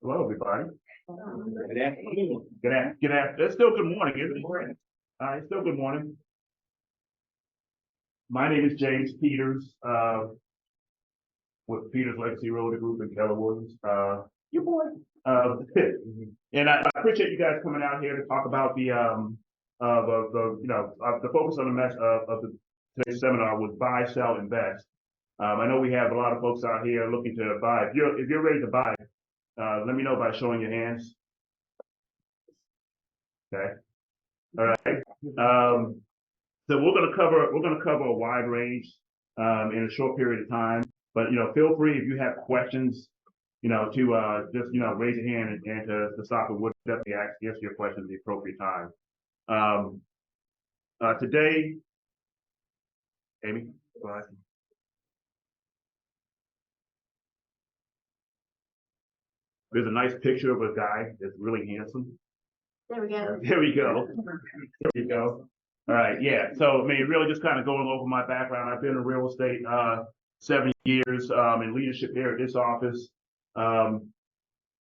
Hello, everybody. Good afternoon. Good afternoon. It's still good morning, isn't it? It's still good morning. My name is James Peters, with Peters Legacy Road Group in Keller Williams. Your boy. And I appreciate you guys coming out here to talk about the the focus on the mess of today's seminar was buy, sell, invest. I know we have a lot of folks out here looking to buy. If you're ready to buy, let me know by showing your hands. Okay. All right. So we're going to cover a wide range in a short period of time. But feel free if you have questions, to just raise your hand and to stop it. We'll definitely answer your question at the appropriate time. Today, Amy, go ahead. There's a nice picture of a guy that's really handsome. There we go. There we go. There we go. All right, yeah. So I mean, really just kind of going over my background. I've been in real estate 7 years in leadership here at this office. But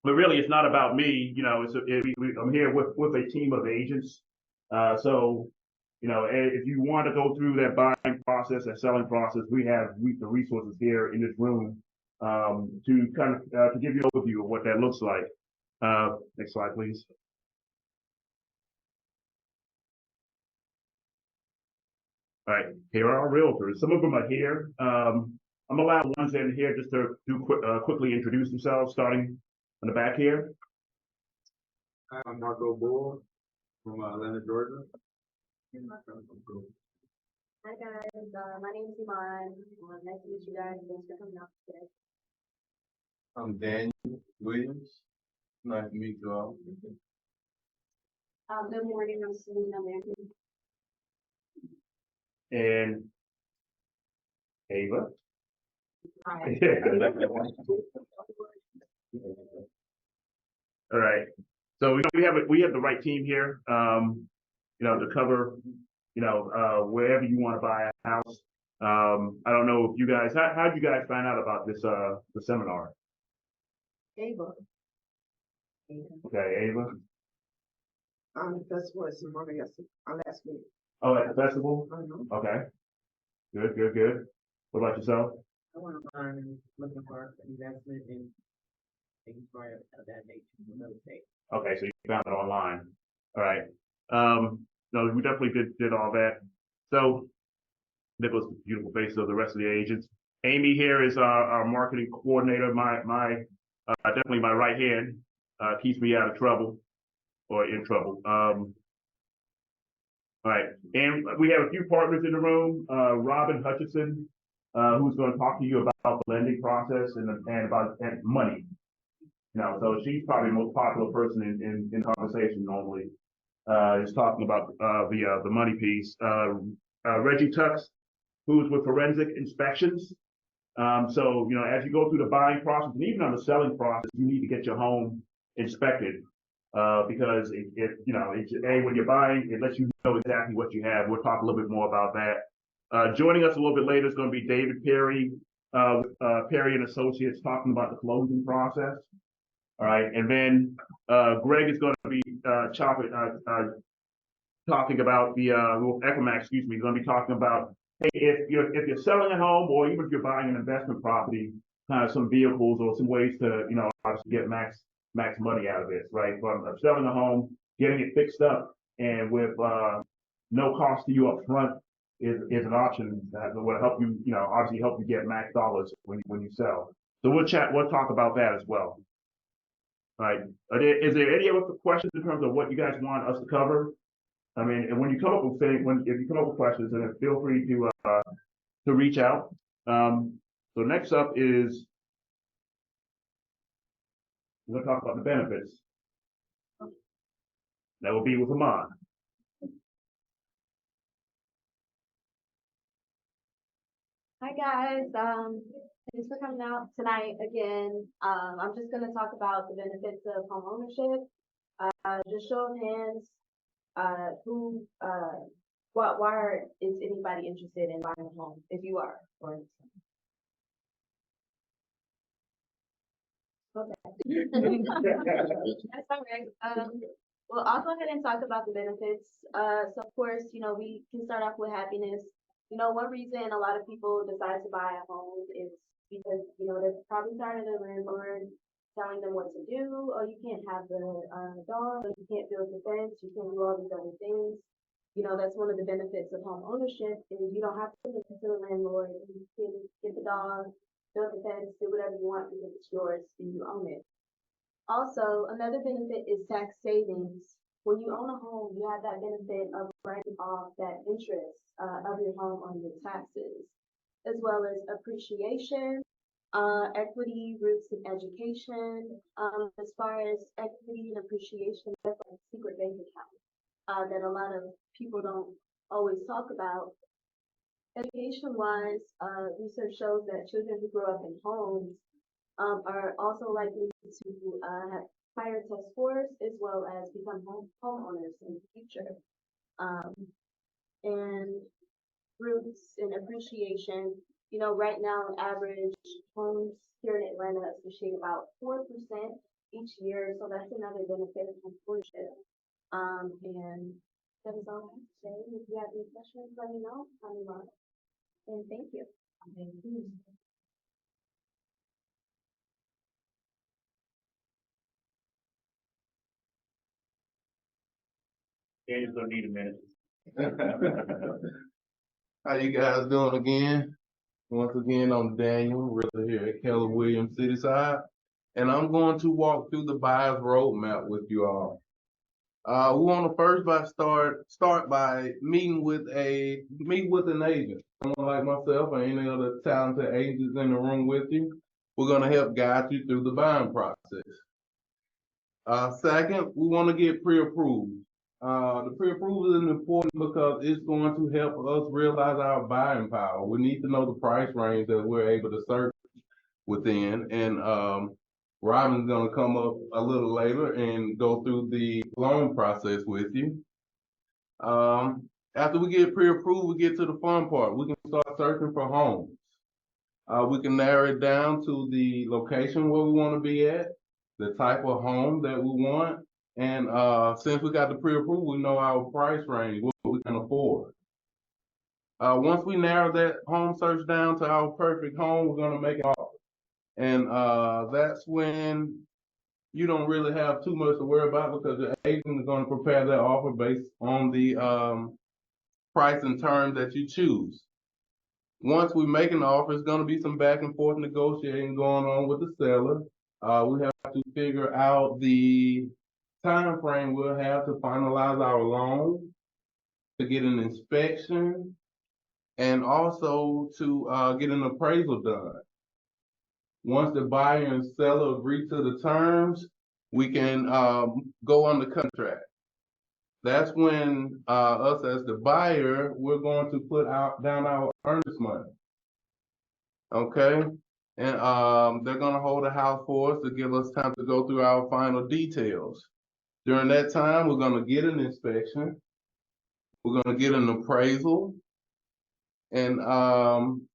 really, it's not about me. I'm here with a team of agents. So if you want to go through that buying process, that selling process, we have the resources here in this room to kind of to give you an overview of what that looks like. Next slide, please. All right, here are our realtors. Some of them are here. I'm allowed ones in here just to quickly introduce themselves, starting on the back here. Hi, I'm Marco Bull from Atlanta, Georgia. Hi guys, my name is Iman. Nice to meet you guys. Thanks for coming out today. I'm Daniel Williams. Nice to meet you all. Good morning, I'm Selena American. And Ava. Hi. All right. So we have the right team here, to cover, wherever you want to buy a house. I don't know if you guys, how did you guys find out about this, the seminar? Ava. Okay, Ava. That's what somebody else last week. Oh, at the festival? Okay. Good. What about yourself? I want to learn looking for investment in things of that nature, real estate. Okay, so you found it online. All right. No, we definitely did all that. So there goes the beautiful faces of the rest of the agents. Amy here is our marketing coordinator. Definitely my right hand. Keeps me out of trouble or in trouble. All right, and we have a few partners in the room. Robin Hutchison, who's going to talk to you about the lending process and about money. So she's probably the most popular person in conversation normally. Is talking about the money piece. Reggie Tux, who's with Forensic Inspections. So as you go through the buying process and even on the selling process, you need to get your home inspected. Because when you're buying, it lets you know exactly what you have. We'll talk a little bit more about that. Joining us a little bit later is going to be David Perry, with Perry and Associates, talking about the closing process. All right, and then Greg is going to be talking about the Equimax. Excuse me. He's going to be talking about, hey, if you're selling a home or even if you're buying an investment property, kind of some vehicles or some ways to obviously get max money out of this, right? From selling a home, getting it fixed up, and with no cost to you up front is an option that will help you, obviously help you get max dollars when you sell. So we'll talk about that as well. All right. Is there any other questions in terms of what you guys want us to cover? I mean, and when you come up with things, if you come up with questions, then feel free to reach out. So next up is we're going to talk about the benefits. That will be with Iman. Hi guys, thanks for coming out tonight again. I'm just going to talk about the benefits of home ownership. Just show of hands, why is anybody interested in buying a home? If you are, for instance. That's all right. Well, I'll go ahead and talk about the benefits. So of course, we can start off with happiness. One reason a lot of people decide to buy a home is because, they're probably tired of their landlord telling them what to do. Oh, you can't have the dog, or you can't build the fence, you can't do all these other things. That's one of the benefits of home ownership is you don't have to listen to the landlord. You can get the dog, build the fence, do whatever you want because it's yours and you own it. Also, another benefit is tax savings. When you own a home, you have that benefit of writing off that interest of your home on your taxes, as well as appreciation, equity, roots, and education. As far as equity and appreciation, that's like a secret bank account that a lot of people don't always talk about. Education-wise, research shows that children who grow up in homes are also likely to have higher test scores as well as become homeowners in the future. Um, and roots and appreciation, right now on average, homes here in Atlanta appreciate about 4% each year, so that's another benefit of homeownership. And that is all I have to say. If you have any questions, let me know. I'm Ron, and thank you. Thank you. Daniel's gonna need a minute. How you guys doing again? Once again, I'm Daniel, Realtor here at Keller Williams City Side, and I'm going to walk through the buyer's roadmap with you all. We want to first start by meeting with an agent, someone like myself or any other talented agents in the room with you. We're going to help guide you through the buying process. Second, we want to get pre-approved. The pre-approval is important because it's going to help us realize our buying power. We need to know the price range that we're able to search within, and Robin's going to come up a little later and go through the loan process with you. After we get pre-approved, we get to the fun part. We can start searching for homes. We can narrow it down to the location where we want to be at, the type of home that we want, and since we got the pre-approval, we know our price range, what we can afford. Once we narrow that home search down to our perfect home, we're going to make an offer. And that's when you don't really have too much to worry about because the agent is going to prepare that offer based on the price and terms that you choose. Once we make an offer, it's going to be some back and forth negotiating going on with the seller. We have to figure out the time frame we'll have to finalize our loan, to get an inspection, and also to get an appraisal done. Once the buyer and seller agree to the terms, we can go under contract. That's when us as the buyer, we're going to put down our earnest money. Okay? And they're going to hold a house for us to give us time to go through our final details. During that time, we're going to get an inspection. We're going to get an appraisal. And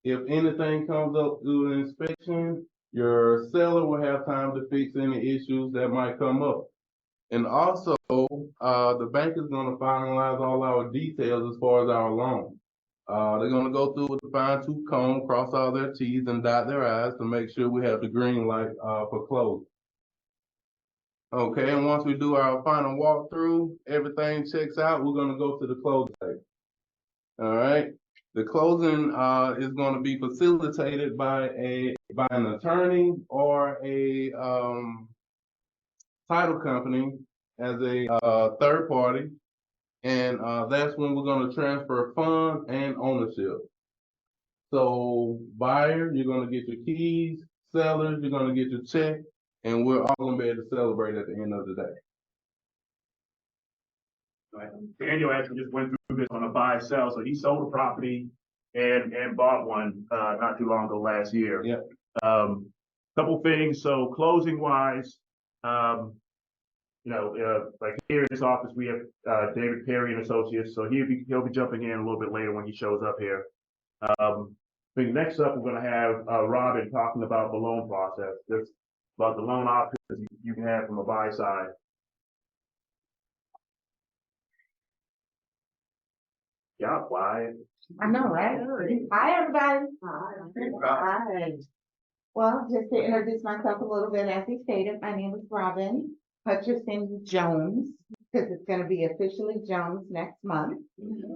if anything comes up through the inspection, your seller will have time to fix any issues that might come up. And also, the bank is going to finalize all our details as far as our loan. They're going to go through with a fine-tooth comb, cross all their T's and dot their I's to make sure we have the green light for closing. Okay, and once we do our final walkthrough, everything checks out, we're going to go to the closing table. All right. The closing is going to be facilitated by an attorney or a title company as a third party, and that's when we're going to transfer funds and ownership. So buyer, you're going to get your keys. Sellers, you're going to get your check, and we're all going to be able to celebrate at the end of the day. Right. Daniel actually just went through this on a buy sell, so he sold a property and bought one not too long ago last year. Yeah. Couple things. So closing wise, like here in this office we have David Perry and Associates, so he'll be jumping in a little bit later when he shows up here. I think next up we're going to have Robin talking about the loan process. Just about the loan options you can have from a buy side. Yeah, quiet. I know, right? Hi, everybody. Hi. Well, just to introduce myself a little bit, as he stated, my name is Robin Hutcherson Jones, because it's going to be officially Jones next month.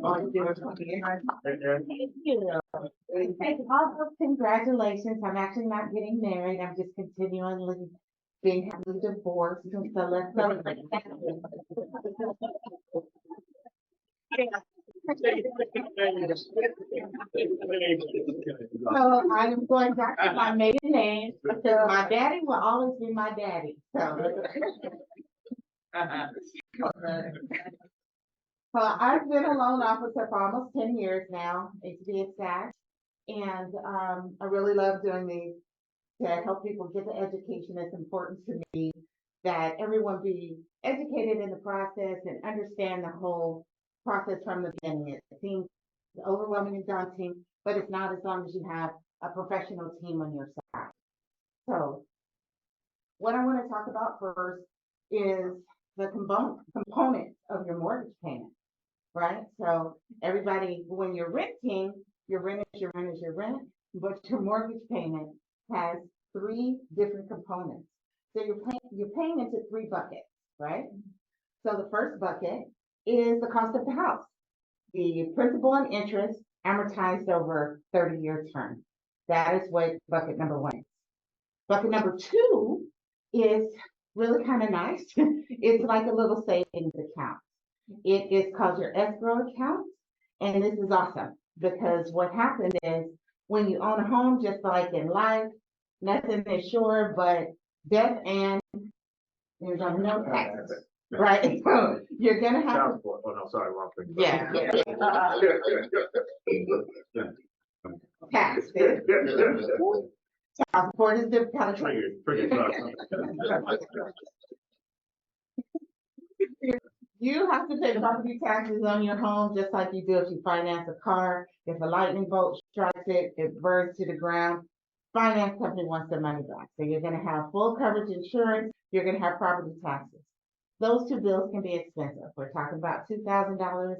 On June 20th. Thank you. And also, congratulations. I'm actually not getting married. I'm just continually being happily divorced. And so let's celebrate that. So I'm going back to my maiden name because my daddy will always be my daddy. So. I've been a loan officer for almost 10 years now, to be exact. And I really love doing these to help people get the education that's important to me, that everyone be educated in the process and understand the whole process from the beginning. It seems overwhelming and daunting, but it's not as long as you have a professional team on your side. So what I want to talk about first is the components of your mortgage payment, right? So everybody, when you're renting, your rent is your rent is your rent, but your mortgage payment has 3 different components. So you're paying into 3 buckets, right? So the first bucket is the cost of the house, the principal and interest amortized over 30-year term. That is what bucket number 1 is. Bucket number 2 is really kind of nice. It's like a little savings account. It is called your escrow account. And this is awesome because what happens is when you own a home, just like in life, nothing is sure but death and there's no taxes, right? So you're going to have Child support. Oh, no, sorry, wrong thing. yeah. Tax. Child support is different kind of You have to pay property taxes on your home just like you do if you finance a car. If a lightning bolt strikes it, it burns to the ground. Finance company wants their money back. So you're going to have full coverage insurance. You're going to have property taxes. Those 2 bills can be expensive. We're talking about $2,000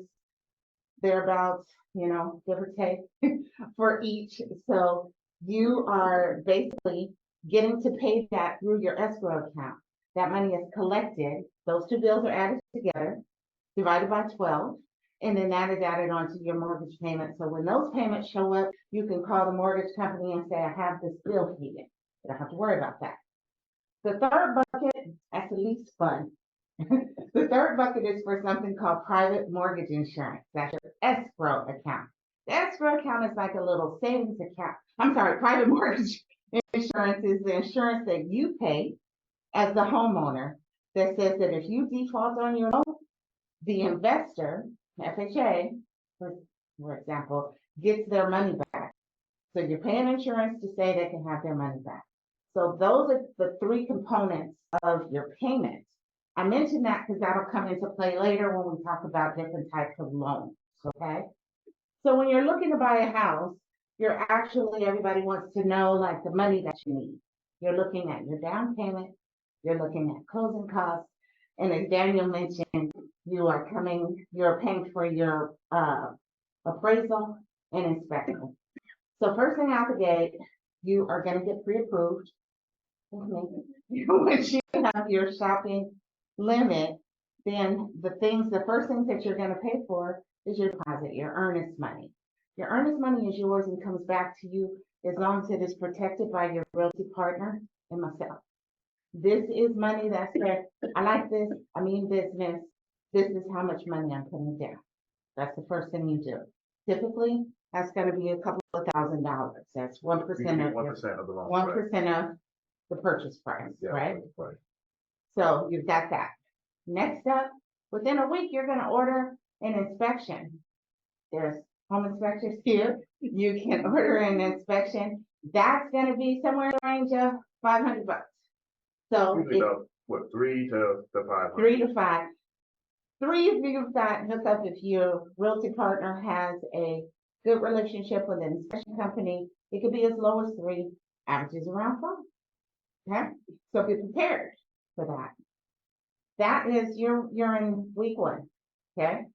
thereabouts, you know, give or take for each. So you are basically getting to pay that through your escrow account. That money is collected. Those 2 bills are added together, divided by 12, and then that is added onto your mortgage payment. So when those payments show up, you can call the mortgage company and say, I have this bill paid. You don't have to worry about that. The third bucket, that's the least fun. The third bucket is for something called private mortgage insurance. That's your escrow account. The escrow account is like a little savings account. I'm sorry, private mortgage insurance is the insurance that you pay as the homeowner that says that if you default on your loan, the investor, FHA, for example, gets their money back. So you're paying insurance to say they can have their money back. So those are the 3 components of your payment. I mentioned that because that'll come into play later when we talk about different types of loans, okay? So when you're looking to buy a house, you're actually, everybody wants to know like the money that you need. You're looking at your down payment, you're looking at closing costs, and as Daniel mentioned, you're paying for your appraisal and inspection. So first thing out the gate, you are going to get pre-approved. Once you have your shopping limit, then the first things that you're going to pay for is your deposit, your earnest money. Your earnest money is yours and comes back to you as long as it is protected by your realty partner and myself. This is money that's there. I like this. I mean business. This is how much money I'm putting down. That's the first thing you do. Typically, that's going to be a couple of $1,000. That's 1% of 1% of the loan. 1% of the purchase price, Yeah, right? Right. So you've got that. Next up, within a week, you're going to order an inspection. There's home inspectors here. You can order an inspection. That's going to be somewhere in the range of $500. So Usually about, what, 3 to 500? 3 to 5. 3 if you've got hookup if your realty partner has a good relationship with an inspection company. It could be as low as 3, averages around 5. Okay, so be prepared for that. That is you're in week one. Okay.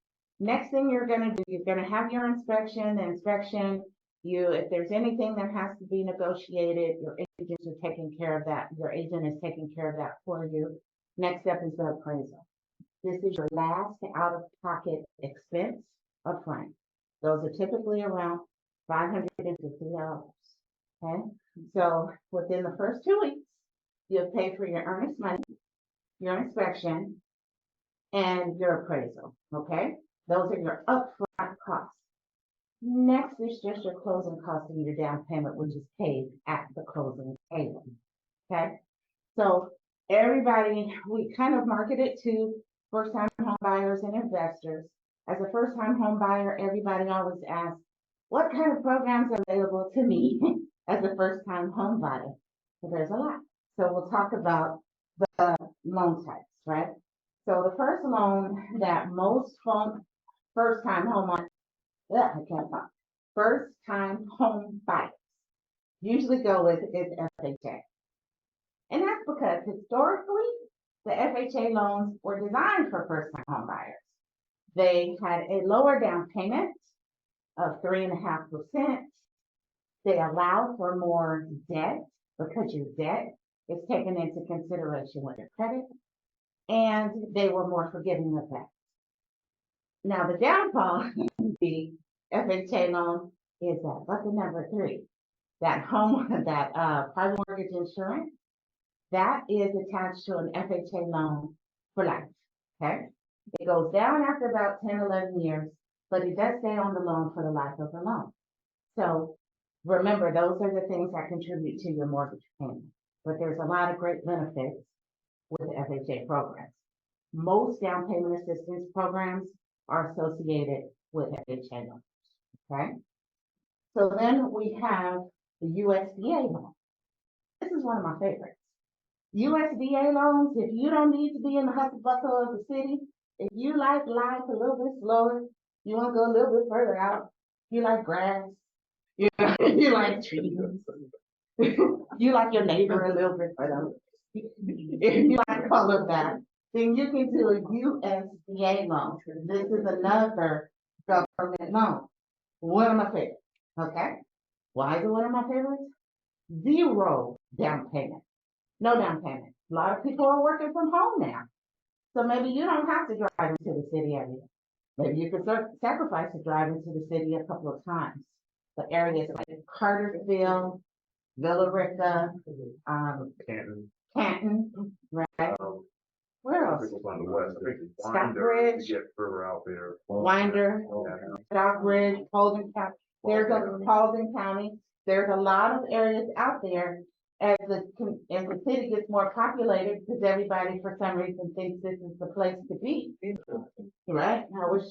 Next thing you're gonna do, you're gonna have your inspection. The inspection, if there's anything that has to be negotiated, your agents are taking care of that. Your agent is taking care of that for you. Next step is the appraisal. This is your last out-of-pocket expense upfront. Those are typically around $550. Okay, so within the first 2 weeks, you'll pay for your earnest money, your inspection, and your appraisal. Okay, those are your upfront costs. Next is just your closing costs and your down payment, which is paid at the closing table. Okay, so everybody, we kind of market it to first-time home buyers and investors. As a first-time home buyer, everybody always asks, what kind of programs are available to me as a first-time home buyer? Well, there's a lot. So we'll talk about the loan types, right? So the first loan that most first-time home buyers usually go with is FHA. And that's because historically, the FHA loans were designed for first-time home buyers. They had a lower down payment of 3.5%. They allow for more debt because your debt is taken into consideration with your credit, and they were more forgiving of that. Now, the downfall of the FHA loan is that bucket number 3, that private mortgage insurance, that is attached to an FHA loan for life. Okay, it goes down after about 10, 11 years, but it does stay on the loan for the life of the loan. So remember, those are the things that contribute to your mortgage payment. But there's a lot of great benefits with the FHA programs. Most down payment assistance programs are associated with FHA loans. Okay, so then we have the USDA loan. This is one of my favorites. USDA loans, if you don't need to be in the hustle bustle of the city, if you like life a little bit slower, you want to go a little bit further out, you like grass, you like trees, you like your neighbor a little bit further, if you like all of that, then you can do a USDA loan. This is another government loan. One of my favorites. Okay. Why is it one of my favorites? 0 down payment. No down payment. A lot of people are working from home now. So maybe you don't have to drive into the city every day. Maybe you could sacrifice to drive into the city a couple of times. But areas like Cartersville, Villa Rica, Canton, right? Where else? On the west, Stockbridge, get further out there. Winder, Stockbridge, Paulding County. Paulding County. There's a lot of areas out there as the city gets more populated because everybody for some reason thinks this is the place to be. Right? I wish,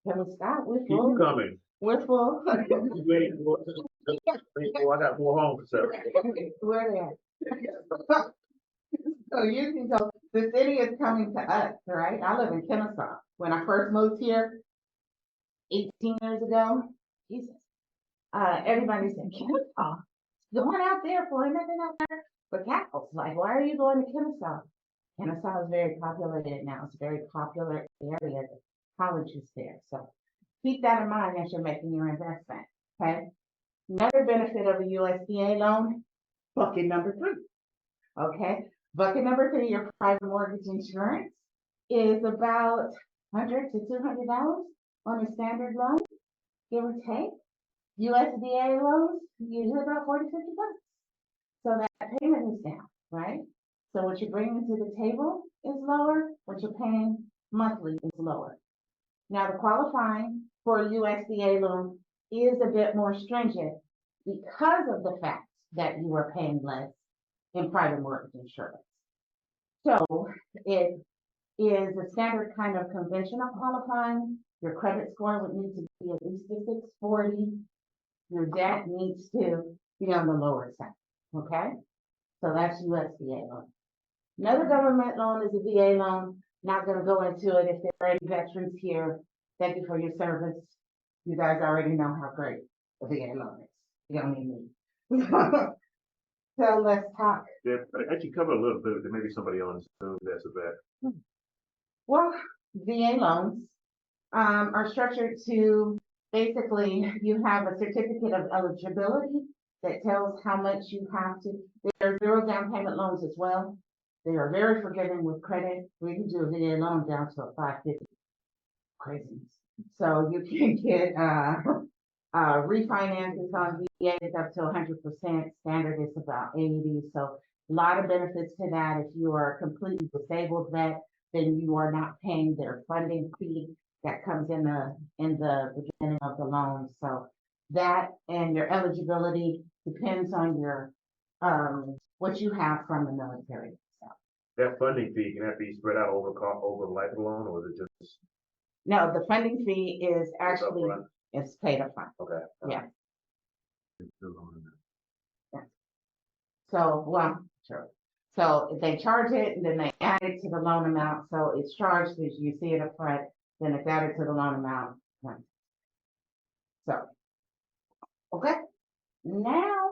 can we stop? We're Keep full. coming. We're full. I got more homes, so. Where they at? So you can go, the city is coming to us, right? I live in Kennesaw. When I first moved here 18 years ago, Jesus, everybody said, Kennesaw, going out there for nothing out there for cows. Like, why are you going to Kennesaw? Kennesaw is very populated now. It's a very popular area. The college is there. So keep that in mind as you're making your investment, okay? Another benefit of a USDA loan, bucket number 3, okay? Bucket number 3, your private mortgage insurance is about $100 to $200 on a standard loan, give or take. USDA loans, usually about $40 to $50. So that payment is down, right? So what you're bringing to the table is lower, what you're paying monthly is lower. Now the qualifying for a USDA loan is a bit more stringent because of the fact that you are paying less in private mortgage insurance. So it is a standard kind of conventional qualifying. Your credit score would need to be at least a 640. Your debt needs to be on the lower side, okay? So that's USDA loan. Another government loan is a VA loan. Not going to go into it. If there are any veterans here, thank you for your service. You guys already know how great a VA loan is. You don't need me. So let's talk I actually covered a little bit, there may be somebody on Zoom that's a vet. Well, VA loans, are structured to, basically, you have a certificate of eligibility that tells how much you have to, there are zero down payment loans as well. They are very forgiving with credit. We can do a VA loan down to a 550. Craziness. So you can get, refinances on VAs up to 100%. Standard is about 80. So a lot of benefits to that. If you are a completely disabled vet, then you are not paying their funding fee that comes in the beginning of the loan. So that and your eligibility depends on your what you have from the military. So That funding fee, can that be spread out over the life of the loan, or is it just no, the funding fee is actually upfront? it's paid upfront. Okay. Yeah. So, well, sure. So if they charge it, and then they add it to the loan amount, so it's charged as you see it up front, then it's added to the loan amount. Right. So, okay, now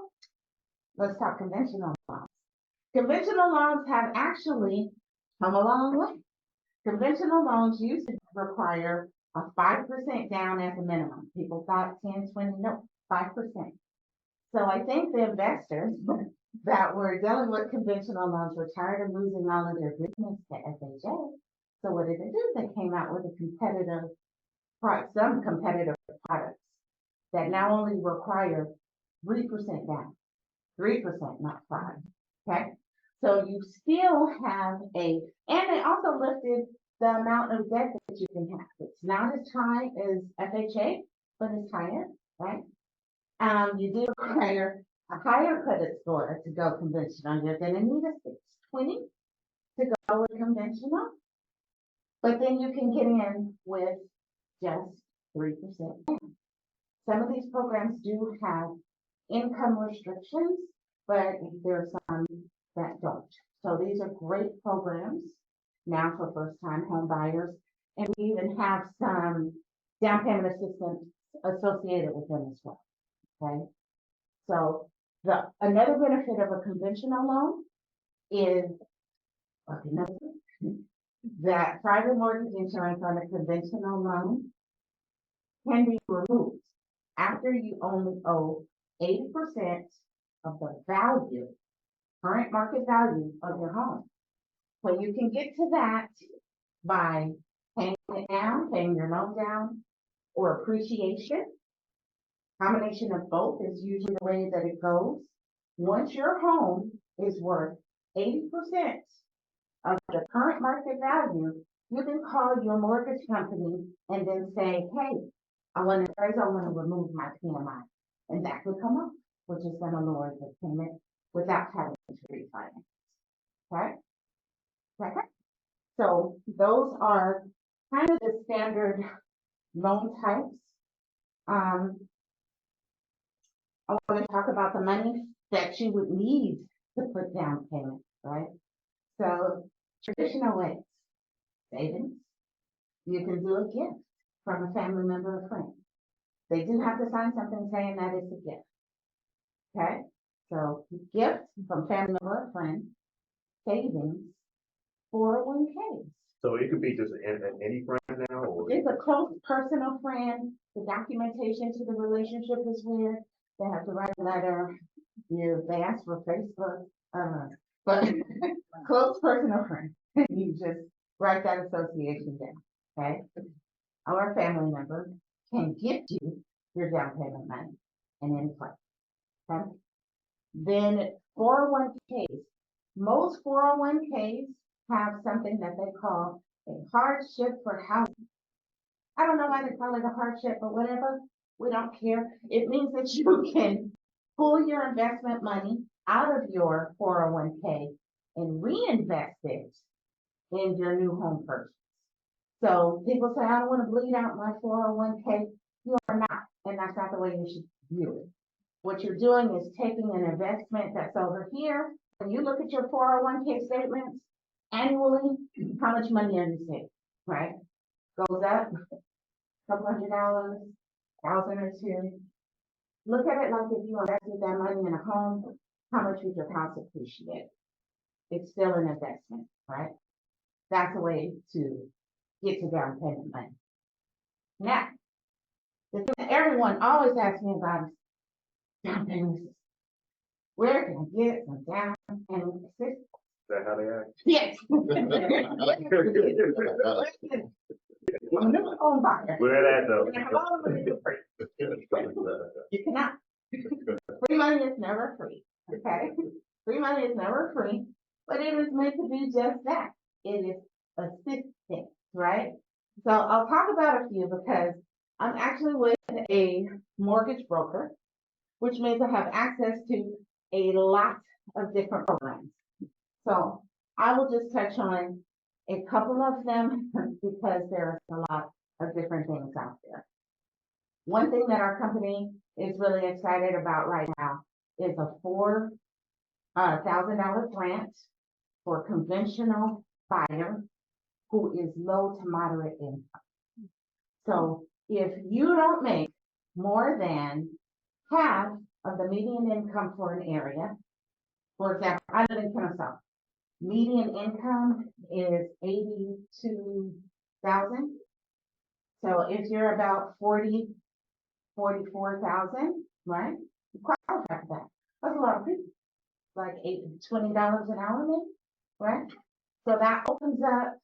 let's talk conventional loans. Conventional loans have actually come a long way. Conventional loans used to require a 5% down as a minimum. People thought 10, 20, no, 5%. So I think the investors that were dealing with conventional loans were tired of losing all of their business to FHA. So what did they do? They came out with some competitive products that now only require 3% down, 3%, not 5. Okay. So you still have and they also lifted the amount of debt that you can have. It's not as high as FHA, but it's higher, right? You do require a higher credit score to go conventional. You're going to need a 620 to go with conventional, but then you can get in with just 3%. Some of these programs do have income restrictions, but there's some that don't. So these are great programs now for first-time home buyers, and we even have some down payment assistance associated with them as well. Okay, so another benefit of a conventional loan is that private mortgage insurance on a conventional loan can be removed after you only owe 80% of the value, current market value of your home. So you can get to that by paying it down, paying your loan down, or appreciation. Combination of both is usually the way that it goes. Once your home is worth 80% of the current market value, you can call your mortgage company and then say, hey, I want to remove my PMI. And that could come up, which is going to lower the payment without having to refinance. Okay? Okay? So those are kind of the standard loan types. I want to talk about the money that you would need to put down payment, right? So traditional ways, savings. You can do a gift from a family member or friend. They do have to sign something saying that it's a gift. Okay? So gift from family member or friend, savings, 401ks. So it could be just any friend now, or It's a close personal friend. The documentation to the relationship is weird. They have to write a letter. They ask for Facebook. But close personal friend. You just write that association down. Okay? Our family member can gift you your down payment money in any place. Okay? Then 401ks. Most 401ks have something that they call a hardship for housing. I don't know why they call it a hardship, but whatever, we don't care. It means that you can pull your investment money out of your 401k and reinvest it in your new home purchase. So people say, I don't want to bleed out my 401k. You are not, and that's not the way you should view it. What you're doing is taking an investment that's over here. When you look at your 401k statements annually, how much money are you saving, right? Goes up, $200, $1,000 or $2,000. Look at it like if you invested that money in a home, how much would your house appreciate? it's still an investment, right? That's a way to get to down payment money. Now, the thing that everyone always asks me about is down payment assistance. Where can I get some down payment assistance? Is that how they act? Yes. I'm a home buyer. Where that though? You have all the money for free. You cannot. Free money is never free, okay? Free money is never free, but it is meant to be just that. It is assistance, right? So I'll talk about a few because I'm actually with a mortgage broker, which means I have access to a lot of different programs. So I will just touch on a couple of them because there's a lot of different things out there. One thing that our company is really excited about right now is a $4,000 grant for conventional buyer who is low to moderate income. So if you don't make more than half of the median income for an area, for example, I live in Kennesaw. Median income is 82,000. So if you're about 44,000, right? You qualify for that. That's a lot of people. Like $20 an hour, maybe, right? So that opens up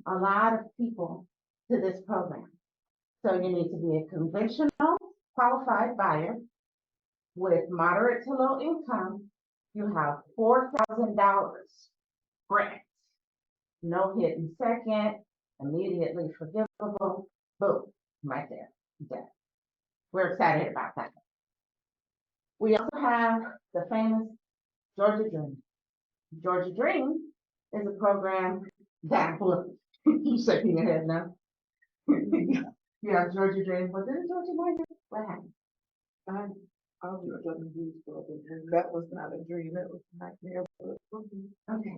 a lot of people to this program. So you need to be a conventional qualified buyer with moderate to low income. You have $4,000 grant. No hidden second, immediately forgivable, boom, right there. Okay. We're excited about that. We also have the famous Georgia Dream. Georgia Dream is a program that you shaking your head now. You have Georgia Dream, but then Georgia Dream, what happened? I was gonna use that was not a dream, that was a nightmare. Okay.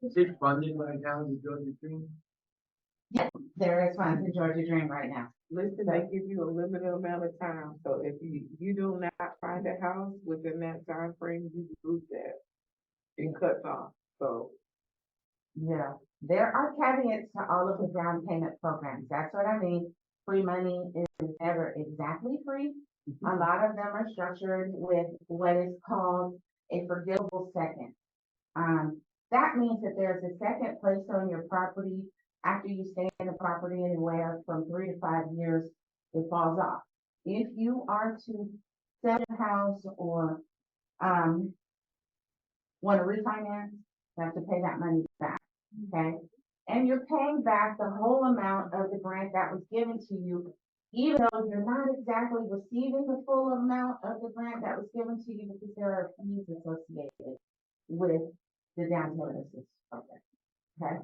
Is it funding right now, the Georgia Dream? There is funds in Georgia Dream right now. Listen, they give you a limited amount of time, so if you do not find a house within that time frame, you lose that. It cuts off, so. Yeah, there are caveats to all of the down payment programs. That's what I mean. Free money is never exactly free. A lot of them are structured with what is called a forgivable second. That means that there's a second placed on your property after you stay in the property anywhere from 3 to 5 years, it falls off. If you are to sell your house or want to refinance, you have to pay that money back, okay? And you're paying back the whole amount of the grant that was given to you, even though you're not exactly receiving the full amount of the grant that was given to you because there are fees associated with the down payment assistance program, okay?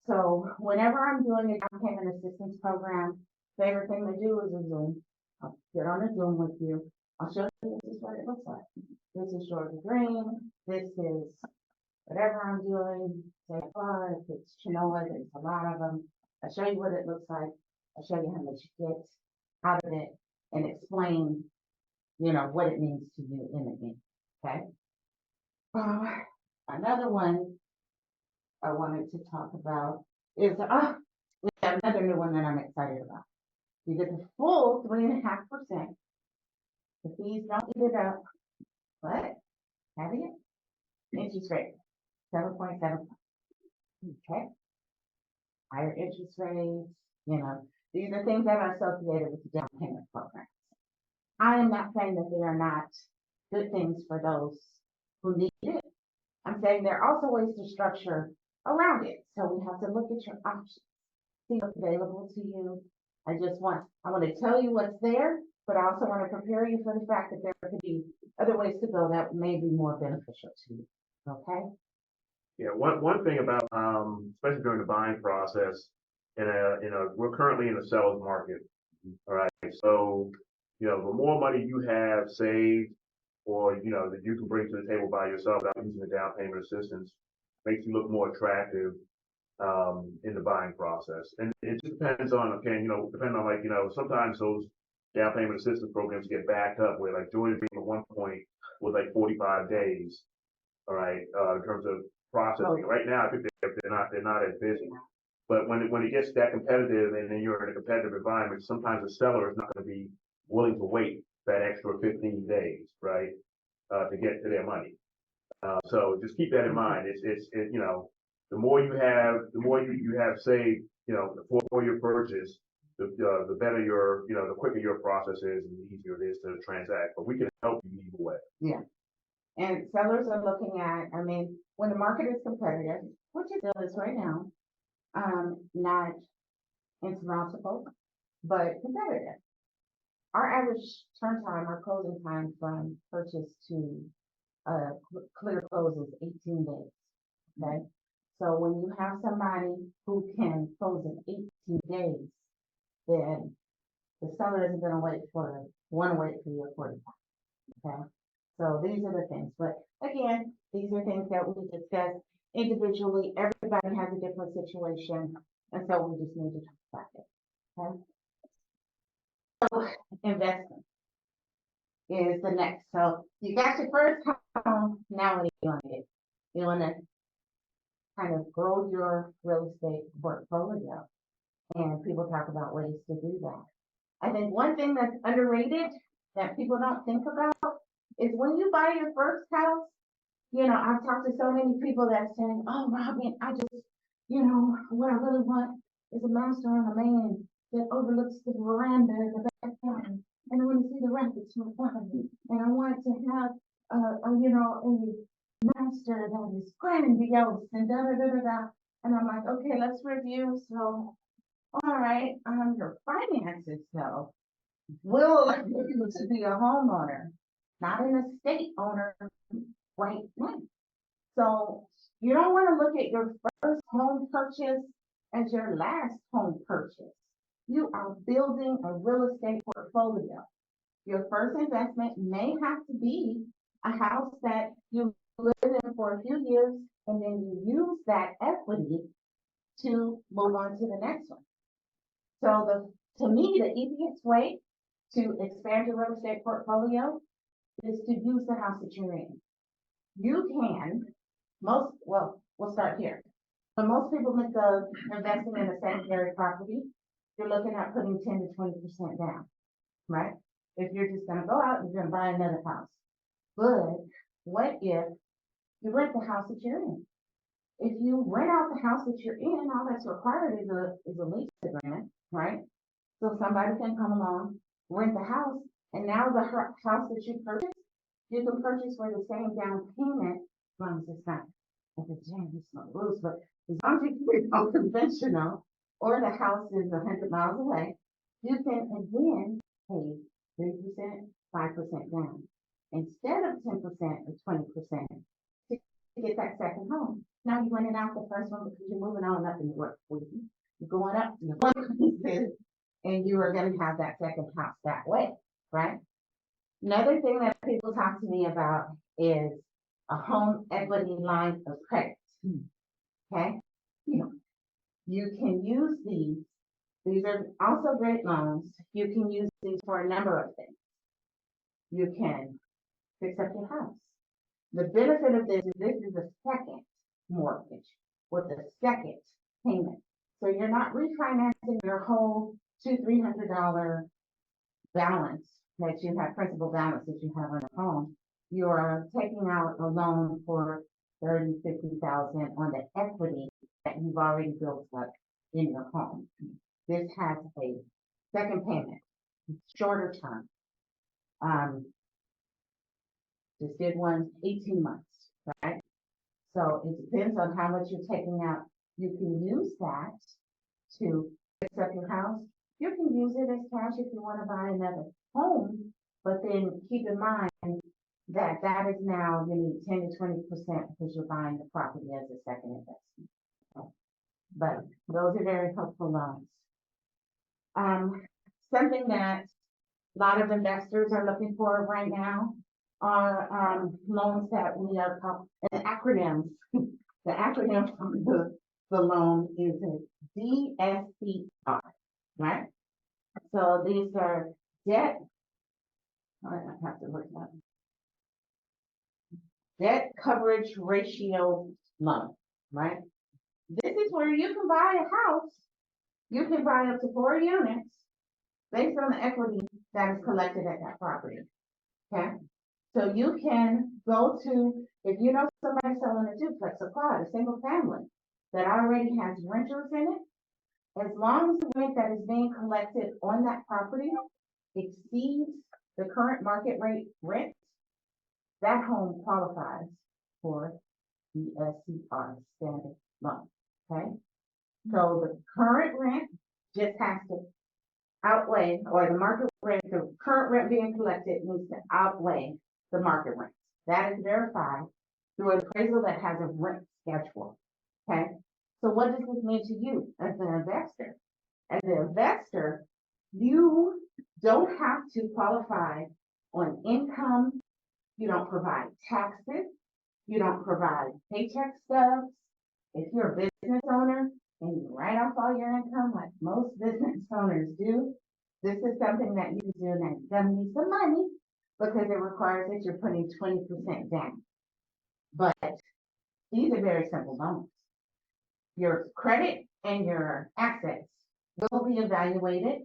So whenever I'm doing a down payment assistance program, favorite thing to do is a Zoom. I'll get on a Zoom with you. I'll show you this is what it looks like. This is Georgia Dream. This is whatever I'm doing. Say far, if it's Chinoa, there's a lot of them. I'll show you what it looks like. I'll show you how much you get out of it and explain, what it means to you in the end. Okay. Another one I wanted to talk about is we have another new one that I'm excited about. You get the full 3.5%. The fees don't eat it up, but having it, interest rate 7.7. Okay. Higher interest rates, these are things that are associated with the down payment program. I am not saying that they are not good things for those who need it. I'm saying there are also ways to structure around it. So we have to look at your options, see what's available to you. I want to tell you what's there, but I also want to prepare you for the fact that there could be other ways to go that may be more beneficial to you. Okay? Yeah, one thing about, especially during the buying process, we're currently in the seller's market. All right. So, the more money you have saved or, that you can bring to the table by yourself without using the down payment assistance makes you look more attractive, in the buying process. And it just depends on, depending on sometimes those down payment assistance programs get backed up where like Georgia Dream at one point was like 45 days. all right, in terms of processing. Right now, I think they're not as busy. But when it gets that competitive and then you're in a competitive environment, sometimes the seller is not gonna be willing to wait that extra 15 days, right? To get to their money. So just keep that in mind. You know, the more you have saved, you know, for your purchase, the better the quicker your process is and the easier it is to transact. But we can help you either way. Yeah. And sellers are looking at, I mean, when the market is competitive, which it still is right now, not insurmountable, but competitive. Our average turn time, our closing time from purchase to clear close is 18 days. Okay. So when you have somebody who can close in 18 days, then the seller isn't going to wait for 45. Okay. So these are the things. But again, these are things that we discuss individually. Everybody has a different situation. And so we just need to talk about it. Okay. So investment is the next. So you got your first home. Now what do you want to do? You want to kind of grow your real estate portfolio. And people talk about ways to do that. I think one thing that's underrated that people don't think about is when you buy your first house, you know, I've talked to so many people that saying, oh, Robin, I just, you know, what I really want is a master and a man that overlooks the veranda and the back garden. And I want to see the rapids from above. And I want to have, you know, a master that is grandiose and da da da da da. And I'm like, okay, let's review. So, all right, your finances though will allow you to be a homeowner, not an estate owner right now. So you don't want to look at your first home purchase as your last home purchase. You are building a real estate portfolio. Your first investment may have to be a house that you live in for a few years and then you use that equity to move on to the next one. So to me, the easiest way to expand your real estate portfolio is to use the house that you're in. You can, we'll start here. When most people think of investing in a secondary property, you're looking at putting 10 to 20% down, right? If you're just gonna go out and you're gonna buy another house. But what if you rent the house that you're in? If you rent out the house that you're in, all that's required is a lease agreement, right? So somebody can come along, rent the house, and now the house that you purchased, you can purchase for the same down payment, as long as it's not, if it's no rules, but as long as it's unconventional, or the house is 100 miles away, you can again pay 3%, 5% down, instead of 10% or 20% to get that second home. Now you rented out the first one because you're moving on up in the work. You're going up, you're going and you are going to have that second house that way, right? Another thing that people talk to me about is a home equity line of credit. Okay, you can use these. These are also great loans. You can use these for a number of things. You can fix up your house. The benefit of this is a second mortgage with a second payment. So you're not refinancing your whole $200-300 balance that you have, principal balance that you have on a home. You are taking out a loan for $30,000-50,000 on the equity that you've already built up in your home. This has a second payment, shorter term. Just did one 18 months, right? So it depends on how much you're taking out. You can use that to fix up your house. You can use it as cash if you want to buy another home, but then keep in mind that that is now, you need 10 to 20% because you're buying the property as a second investment. Okay. But those are very helpful loans. Something that a lot of investors are looking for right now are loans that we are called acronyms. The acronym for the loan is DSCR, right? So these are debt. I have to look that. debt coverage ratio loan, right? This is where you can buy a house, you can buy up to 4 units based on the equity that is collected at that property, okay? So you can go to, if you know somebody selling a duplex, a quad, a single family that already has renters in it, as long as the rent that is being collected on that property exceeds the current market rate rent, that home qualifies for the SCR standard loan, okay? So the current rent just has to outweigh, or the market rent, the current rent being collected needs to outweigh the market rent. That is verified through an appraisal that has a rent schedule, okay? So what does this mean to you as an investor? As an investor, you don't have to qualify on income, you don't provide taxes, you don't provide paycheck stubs. If you're a business owner and you write off all your income like most business owners do, this is something that you can do, and it's gonna need some money because it requires that you're putting 20% down. But these are very simple loans. Your credit and your assets will be evaluated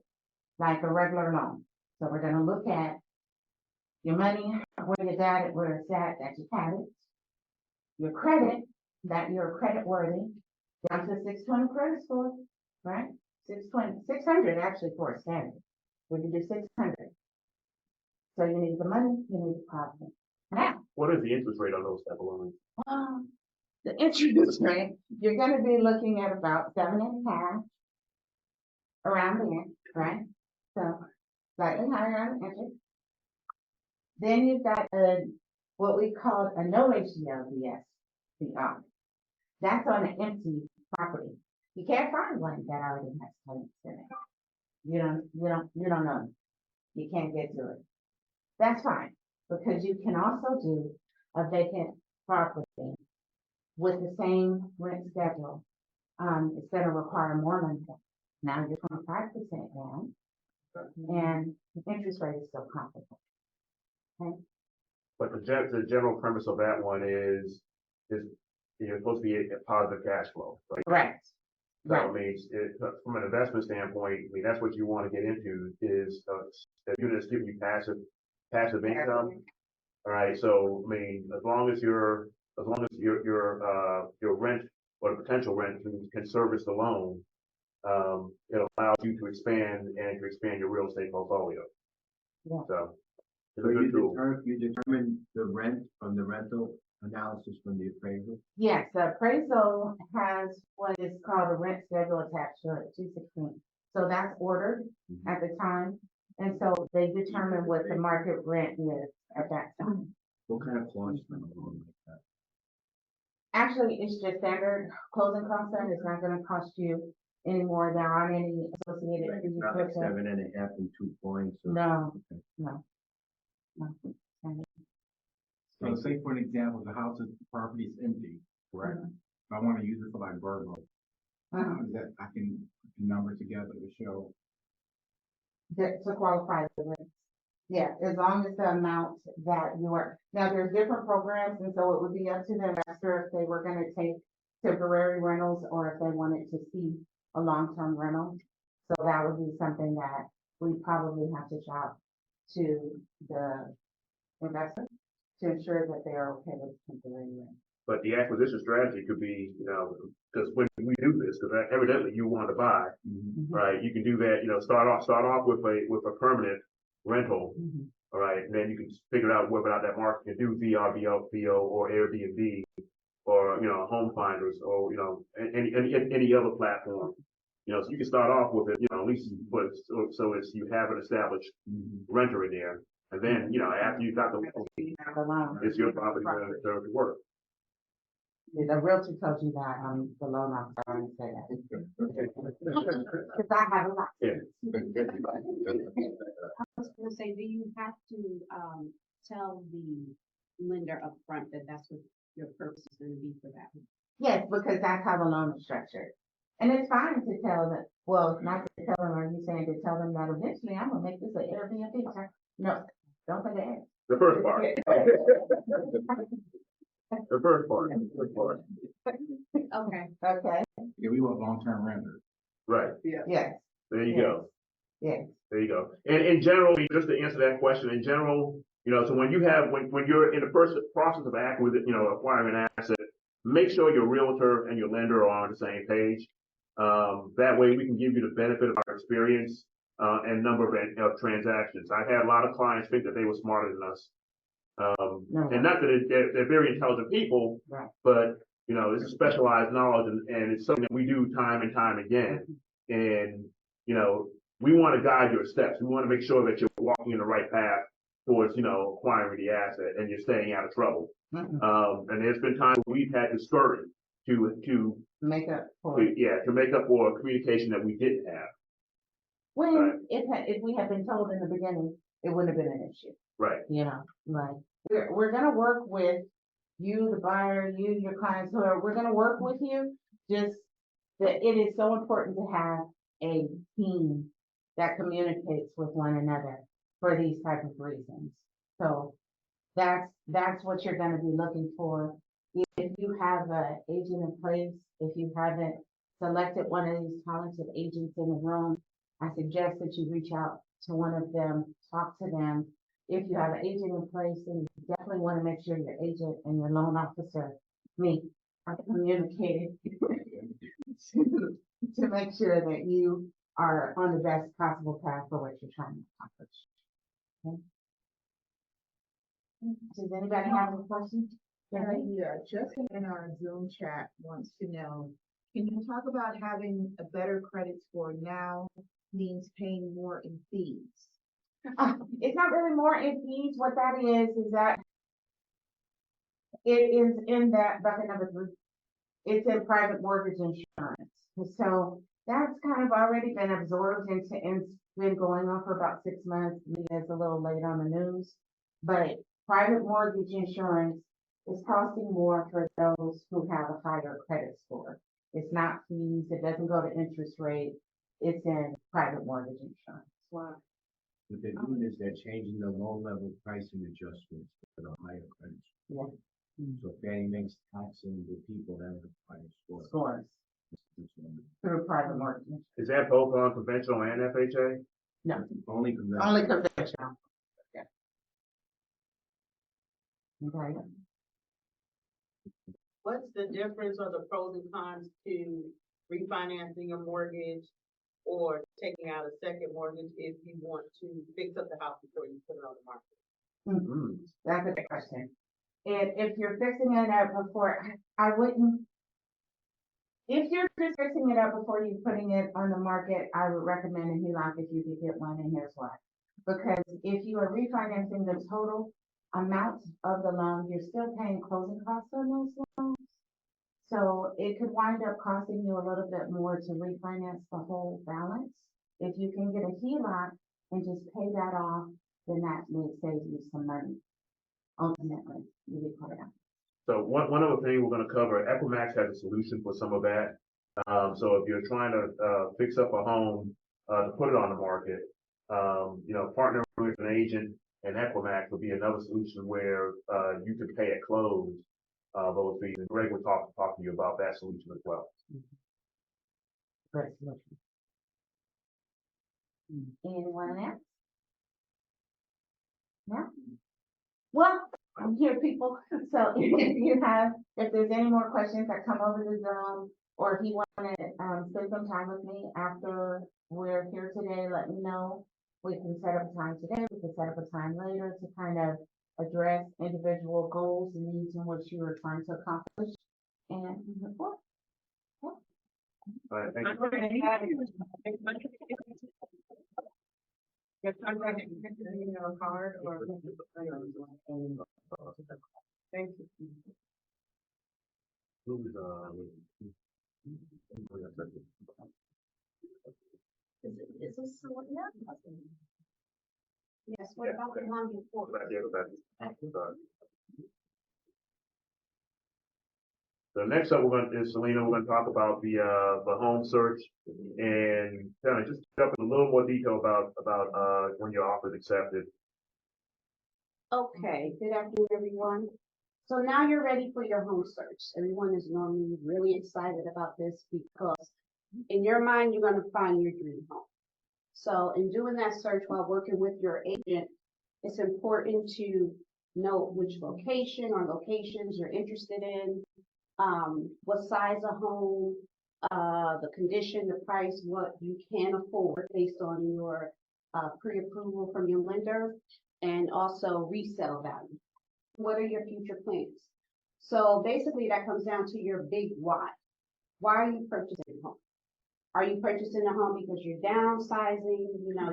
like a regular loan. So we're gonna look at your money, where you got it, where it's at, that you had it. Your credit, that you're credit worthy, down to 620 credit score, right? 620, 600 actually for a standard. We can do 600. So you need the money, you need the property. Now, What is the interest rate on those type of loans? the interest rate, you're gonna be looking at about 7.5, around there, right? So slightly higher on interest. Then you've got what we call a no HDL DSCR. That's on an empty property. You can't find one that already has tenants in it. You don't know. You can't get to it. That's fine, because you can also do a vacant property with the same rent schedule. It's gonna require more money. Now you're 25% down, and the interest rate is still comparable. Okay? But the general premise of that one is you're supposed to be a positive cash flow, right? Correct. So Right. I mean, from an investment standpoint, I mean, that's what you want to get into is a unit that's giving you passive income. All right, so I mean, as long as your rent or the potential rent can service the loan, it allows you to expand your real estate portfolio. Yeah. So it's So a good tool. you determine the rent from the rental analysis from the appraisal? Yes, the appraisal has what is called a rent schedule attached to it, 216. So that's ordered at the time, and so they determine what the market rent is at that time. What kind of cost on a loan like that? Actually, it's just standard closing costs, and it's not gonna cost you any more. There aren't any associated fees Not like with it. 7.5 and 2 points? Or, No, okay. no. So say for an example, the house is, the property is empty, correct? If I want to use it for like burglary, is that I can put the numbers together to show, To qualify the rent. Yeah, as long as the amount that you are, now there's different programs, and so it would be up to the investor if they were gonna take temporary rentals or if they wanted to see a long-term rental. So that would be something that we probably have to shop to the investor to ensure that they are okay with temporary rent. But the acquisition strategy could be, because when we do this, because evidently you want to buy, right? You can do that, start off with a permanent rental, all right? And then you can figure out whether or not that market can do VRBO or Airbnb or, home finders or, any other platform. So you can start off with it, at least, but so it's, you have an established renter in there. And then, after you've got the loan, it's your property to work. The realtor told you that on the loan officer, I didn't say that. Because I have a lot. Yeah. I was gonna say, do you have to, tell the lender upfront that that's what your purpose is gonna be for that? Yes, because that's how the loan is structured. And it's fine to tell them, well, not to tell them, are you saying to tell them that eventually I'm gonna make this an Airbnb? No, don't say that. The first part. The first part, the first part. Okay. Okay, Yeah, we want long-term renters. Right, yes, there you go. yes. There you go. And in general, just to answer that question, in general, so when you're in the first process of acquiring an asset, make sure your realtor and your lender are on the same page. That way we can give you the benefit of our experience, and number of transactions. I had a lot of clients think that they were smarter than us. And not that they're very intelligent people, Right. but, this is specialized knowledge and it's something that we do time and time again. And, we want to guide your steps. We want to make sure that you're walking in the right path towards, acquiring the asset and you're staying out of trouble. Mhm. And there's been times we've had to scurry to Make up for. to make up for a communication that we didn't have. When, Right. if we had been told in the beginning, it wouldn't have been an issue, Right. like, we're gonna work with you, the buyer, you, your clients, whoever, we're gonna work with you, just that it is so important to have a team that communicates with one another for these type of reasons. So that's what you're gonna be looking for. If you have an agent in place, if you haven't selected one of these talented agents in the room, I suggest that you reach out to one of them, talk to them. If you have an agent in place, then you definitely want to make sure your agent and your loan officer are communicating to make sure that you are on the best possible path for what you're trying to accomplish. Okay? Does anybody have any questions? Yeah, Justin in our Zoom chat wants to know, can you talk about having a better credit score now means paying more in fees? It's not really more in fees. What that is that it is in that bucket number 3. It's in private mortgage insurance. And so that's kind of already been absorbed and it's been going on for about 6 months. Maybe it's a little late on the news, but private mortgage insurance is costing more for those who have a higher credit score. It's not fees. It doesn't go to interest rate. It's in private mortgage insurance. Wow. What they're doing is they're changing the low-level pricing adjustments for the higher credit. Yeah. So Fannie Mae's taxing the people that have the higher score. Scores through private mortgage. Is that both on conventional and FHA? No, Only conventional. only conventional. Yeah. Okay. What's the difference or the pros and cons to refinancing a mortgage or taking out a second mortgage if you want to fix up the house before you put it on the market? Mm-hmm. That's a good question. And if you're fixing it up before, I wouldn't. If you're just fixing it up before you're putting it on the market, I would recommend a HELOC if you could get one, and here's why. Because if you are refinancing the total amount of the loan, you're still paying closing costs on those loans. So it could wind up costing you a little bit more to refinance the whole balance. If you can get a HELOC and just pay that off, then that may save you some money. Ultimately, you be quite honest. So one other thing we're going to cover, Equimax has a solution for some of that. So if you're trying to fix up a home to put it on the market, partnering with an agent and Equimax will be another solution where you can pay at close those fees. And Greg will talk to you about that solution as well. Great solution. Anyone else? No? Well, I'm here, people. So if there's any more questions that come over the Zoom, or if you want to spend some time with me after we're here today, let me know. We can set up a time today. We can set up a time later to kind of address individual goals and needs in which you are trying to accomplish. And move forward. All right, thank you. Card or. Thank you. Is this the one? Yeah. Yes, what about the one before? So next up, Selena, we're going to talk about the home search and kind of just jump in a little more detail about when your offer is accepted. Okay, good afternoon, everyone. So now you're ready for your home search. Everyone is normally really excited about this because in your mind, you're going to find your dream home. So in doing that search while working with your agent, it's important to know which location or locations you're interested in, what size of home, the condition, the price, what you can afford based on your pre-approval from your lender, and also resale value. What are your future plans? So basically that comes down to your big why. Why are you purchasing a home? Are you purchasing a home because you're downsizing,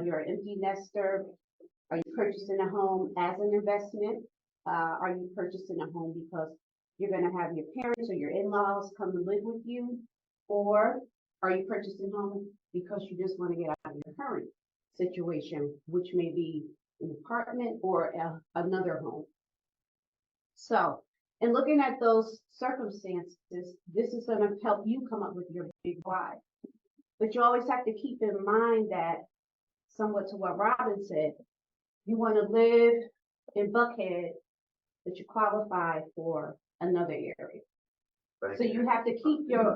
you're an empty nester? Are you purchasing a home as an investment? Are you purchasing a home because you're going to have your parents or your in-laws come and live with you? Or are you purchasing a home because you just want to get out of your current situation, which may be an apartment or another home? So, in looking at those circumstances, this is going to help you come up with your big why. But you always have to keep in mind that, somewhat to what Robin said, you want to live in Buckhead, but you qualify for another area. So you have to keep your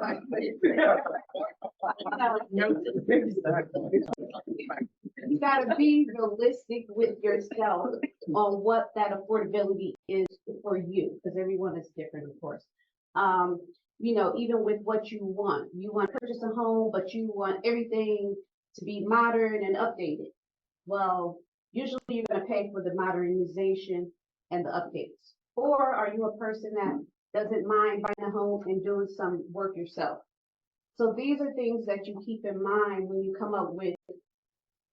you gotta be realistic with yourself on what that affordability is for you, because everyone is different, of course. Even with what you want to purchase a home, but you want everything to be modern and updated. Well, usually you're going to pay for the modernization and the updates. Or are you a person that doesn't mind buying a home and doing some work yourself? So these are things that you keep in mind when you come up with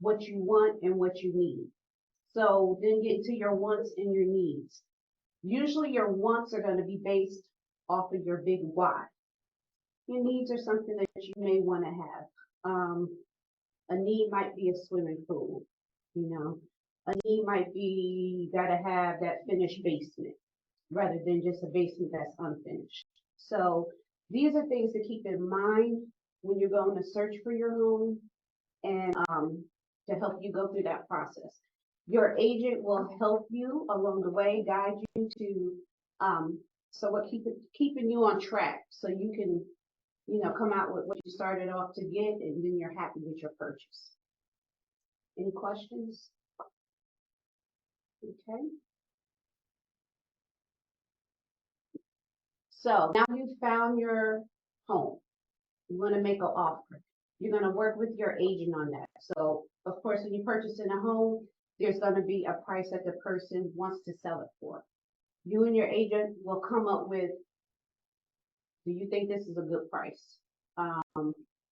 what you want and what you need. So then get to your wants and your needs. Usually your wants are going to be based off of your big why. Your needs are something that you may want to have. A need might be a swimming pool, A need might be gotta have that finished basement rather than just a basement that's unfinished. So these are things to keep in mind when you're going to search for your home and to help you go through that process. Your agent will help you along the way, guide you to keeping you on track so you can come out with what you started off to get, and then you're happy with your purchase. Any questions? Okay. So now you've found your home. You want to make an offer. You're going to work with your agent on that. So, of course, when you're purchasing a home, there's going to be a price that the person wants to sell it for. You and your agent will come up with, do you think this is a good price?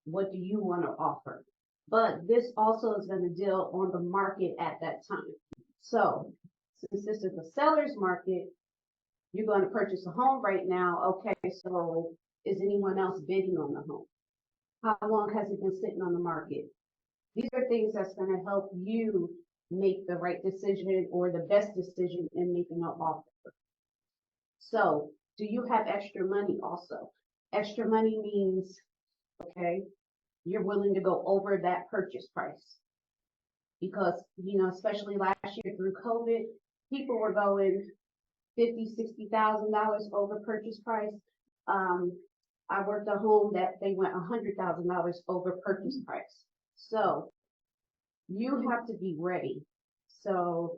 What do you want to offer? But this also is going to deal on the market at that time. So, since this is a seller's market, you're going to purchase a home right now. Okay, so is anyone else bidding on the home? How long has it been sitting on the market? These are things that's going to help you make the right decision or the best decision in making an offer. So, do you have extra money also? Extra money means, okay, you're willing to go over that purchase price. Because, especially last year through COVID, people were going $50,000, $60,000 over purchase price. I worked a home that they went $100,000 over purchase price. So you have to be ready. So,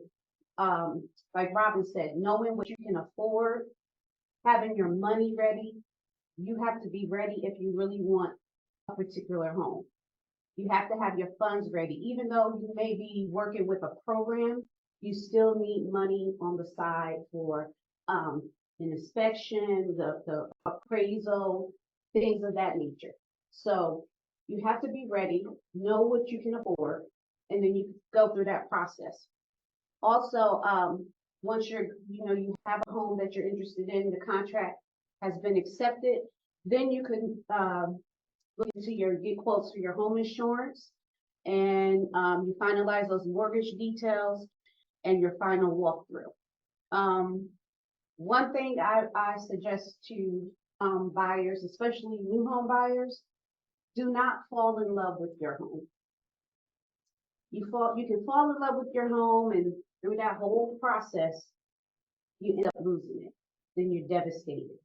like Robin said, knowing what you can afford, having your money ready, you have to be ready if you really want a particular home. You have to have your funds ready. Even though you may be working with a program, you still need money on the side for an inspection, the appraisal, things of that nature. So you have to be ready, know what you can afford, and then you go through that process. Also, once you have a home that you're interested in, the contract has been accepted, then you can look into get quotes for your home insurance, and you finalize those mortgage details and your final walkthrough. One thing I suggest to buyers, especially new home buyers, do not fall in love with your home. You can fall in love with your home, and through that whole process, you end up losing it. then you're devastated.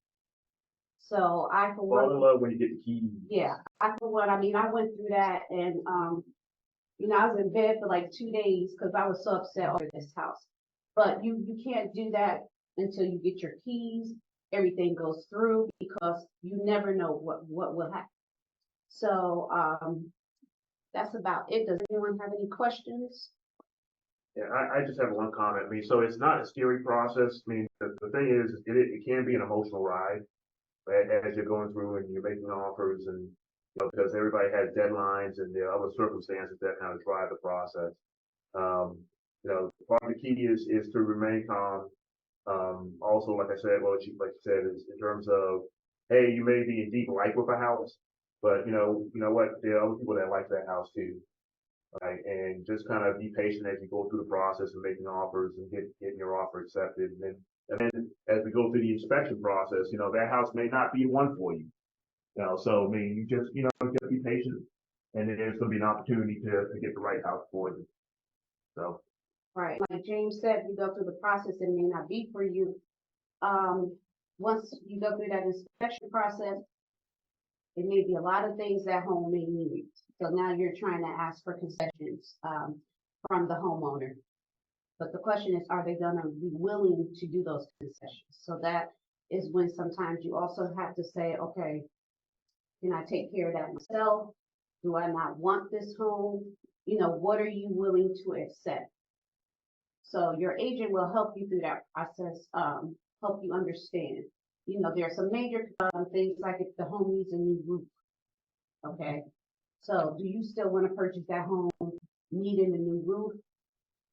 So I, for Fall one, in love when you get the keys. yeah, I, for one, I mean, I went through that and, you know, I was in bed for like 2 days because I was so upset over this house. But you can't do that until you get your keys, everything goes through, because you never know what will happen. So, that's about it. Does anyone have any questions? Yeah, I just have one comment. I mean, so it's not a scary process. I mean, the thing is, it can be an emotional ride as you're going through and you're making offers and, you know, because everybody has deadlines and there are other circumstances that kind of drive the process. You know, part of the key is to remain calm. Also, like I said, well, like you said, is in terms of, hey, you may be in deep like with a house, but you know what, there are other people that like that house too. Right, and just kind of be patient as you go through the process of making offers and getting your offer accepted. And then as we go through the inspection process, you know, that house may not be one for you. You know, so I mean, you know, just be patient, and then there's going to be an opportunity to get the right house for you. So. Right, like James said, you go through the process, it may not be for you. Once you go through that inspection process, it may be a lot of things that home may need. So now you're trying to ask for concessions, from the homeowner. But the question is, are they gonna be willing to do those concessions? So that is when sometimes you also have to say, okay, can I take care of that myself? Do I not want this home? You know, what are you willing to accept? So your agent will help you through that process, help you understand. You know, there are some major things like if the home needs a new roof. Okay, so do you still want to purchase that home needing a new roof,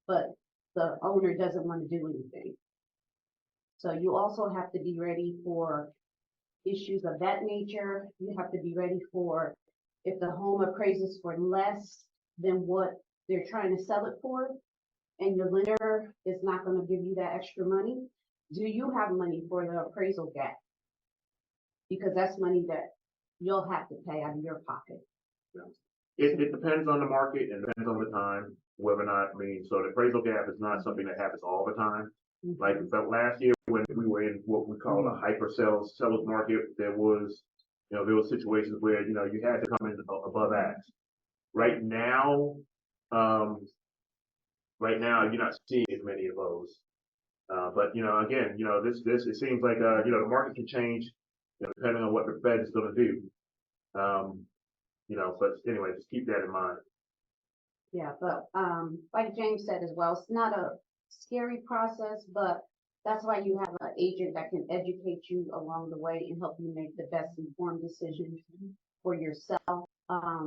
but the owner doesn't want to do anything? So you also have to be ready for issues of that nature. You have to be ready for if the home appraises for less than what they're trying to sell it for, and your lender is not going to give you that extra money. Do you have money for the appraisal gap? Because that's money that you'll have to pay out of your pocket. It depends on the market and depends on the time, whether or not, I mean, so the appraisal gap is not something that happens all the time. Like last year when we were in what we call a hyper seller's market, there was situations where, you know, you had to come in above ask. Right now, you're not seeing as many of those. But, you know, again, you know, it seems like, you know, the market can change, you know, depending on what the Fed is going to do. You know, but anyway, just keep that in mind. Yeah, but like James said as well, it's not a scary process, but that's why you have an agent that can educate you along the way and help you make the best informed decision for yourself.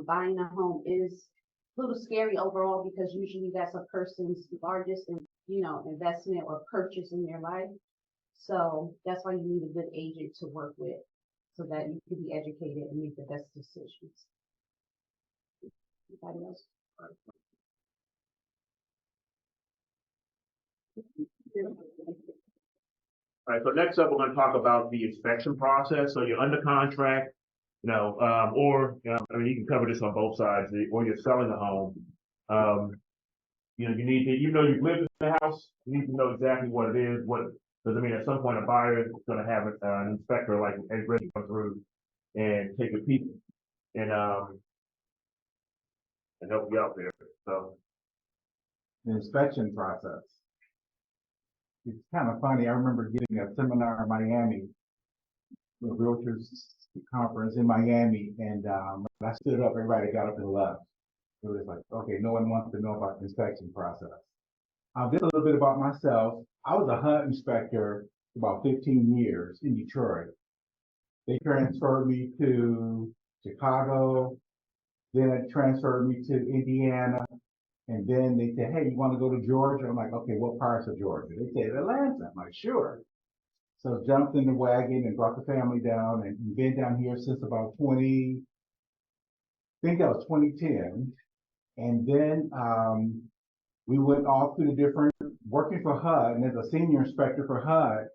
Buying a home is a little scary overall because usually that's a person's largest, investment or purchase in their life. So that's why you need a good agent to work with so that you can be educated and make the best decisions. Anybody else? All right, so next up, we're going to talk about the inspection process. So you're under contract, you know, I mean, you can cover this on both sides, or you're selling a home. You know, you need to, you know, you've lived in the house, you need to know exactly what it is, because I mean, at some point, a buyer is going to have an inspector like ready to come through and take a peek and help you out there. So. The inspection process. It's kind of funny. I remember getting a seminar in Miami, a realtors conference in Miami, and when I stood up, everybody got up and left. It was like, okay, no one wants to know about the inspection process. Just a little bit about myself. I was a HUD inspector for about 15 years in Detroit. They transferred me to Chicago, then it transferred me to Indiana, and then they said, hey, you want to go to Georgia? I'm like, okay, what parts of Georgia? They said Atlanta. I'm like, sure. So jumped in the wagon and brought the family down and been down here since about I think that was 2010. And then we went off to the different, working for HUD, and as a senior inspector for HUD,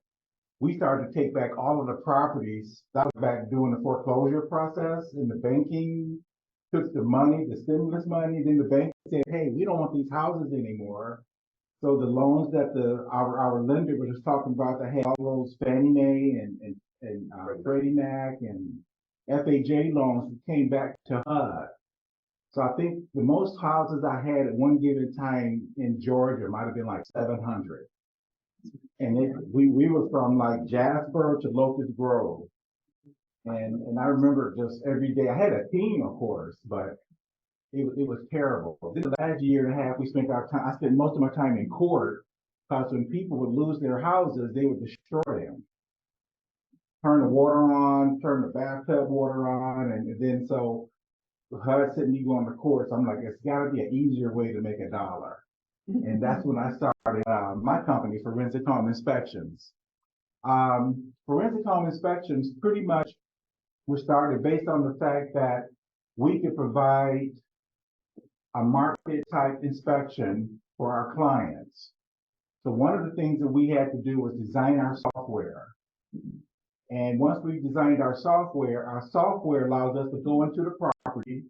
we started to take back all of the properties. That was back doing the foreclosure process and the banking took the money, the stimulus money, then the bank said, hey, we don't want these houses anymore. So the loans that our lender was just talking about, that had all those Fannie Mae and Freddie Mac and FHA loans came back to HUD. So I think the most houses I had at one given time in Georgia might have been like 700. And we were from like Jasper to Locust Grove. And I remember just every day, I had a team, of course, but it was terrible. This last year and a half, I spent most of my time in court, because when people would lose their houses, they would destroy them. Turn the water on, turn the bathtub water on, and then so HUD sent me going to court. So I'm like, it's gotta be an easier way to make $1. And that's when I started my company, Forensic Home Inspections. Forensic Home Inspections pretty much was started based on the fact that we could provide a market type inspection for our clients. So one of the things that we had to do was design our software. And once we designed our software allows us to go into the property,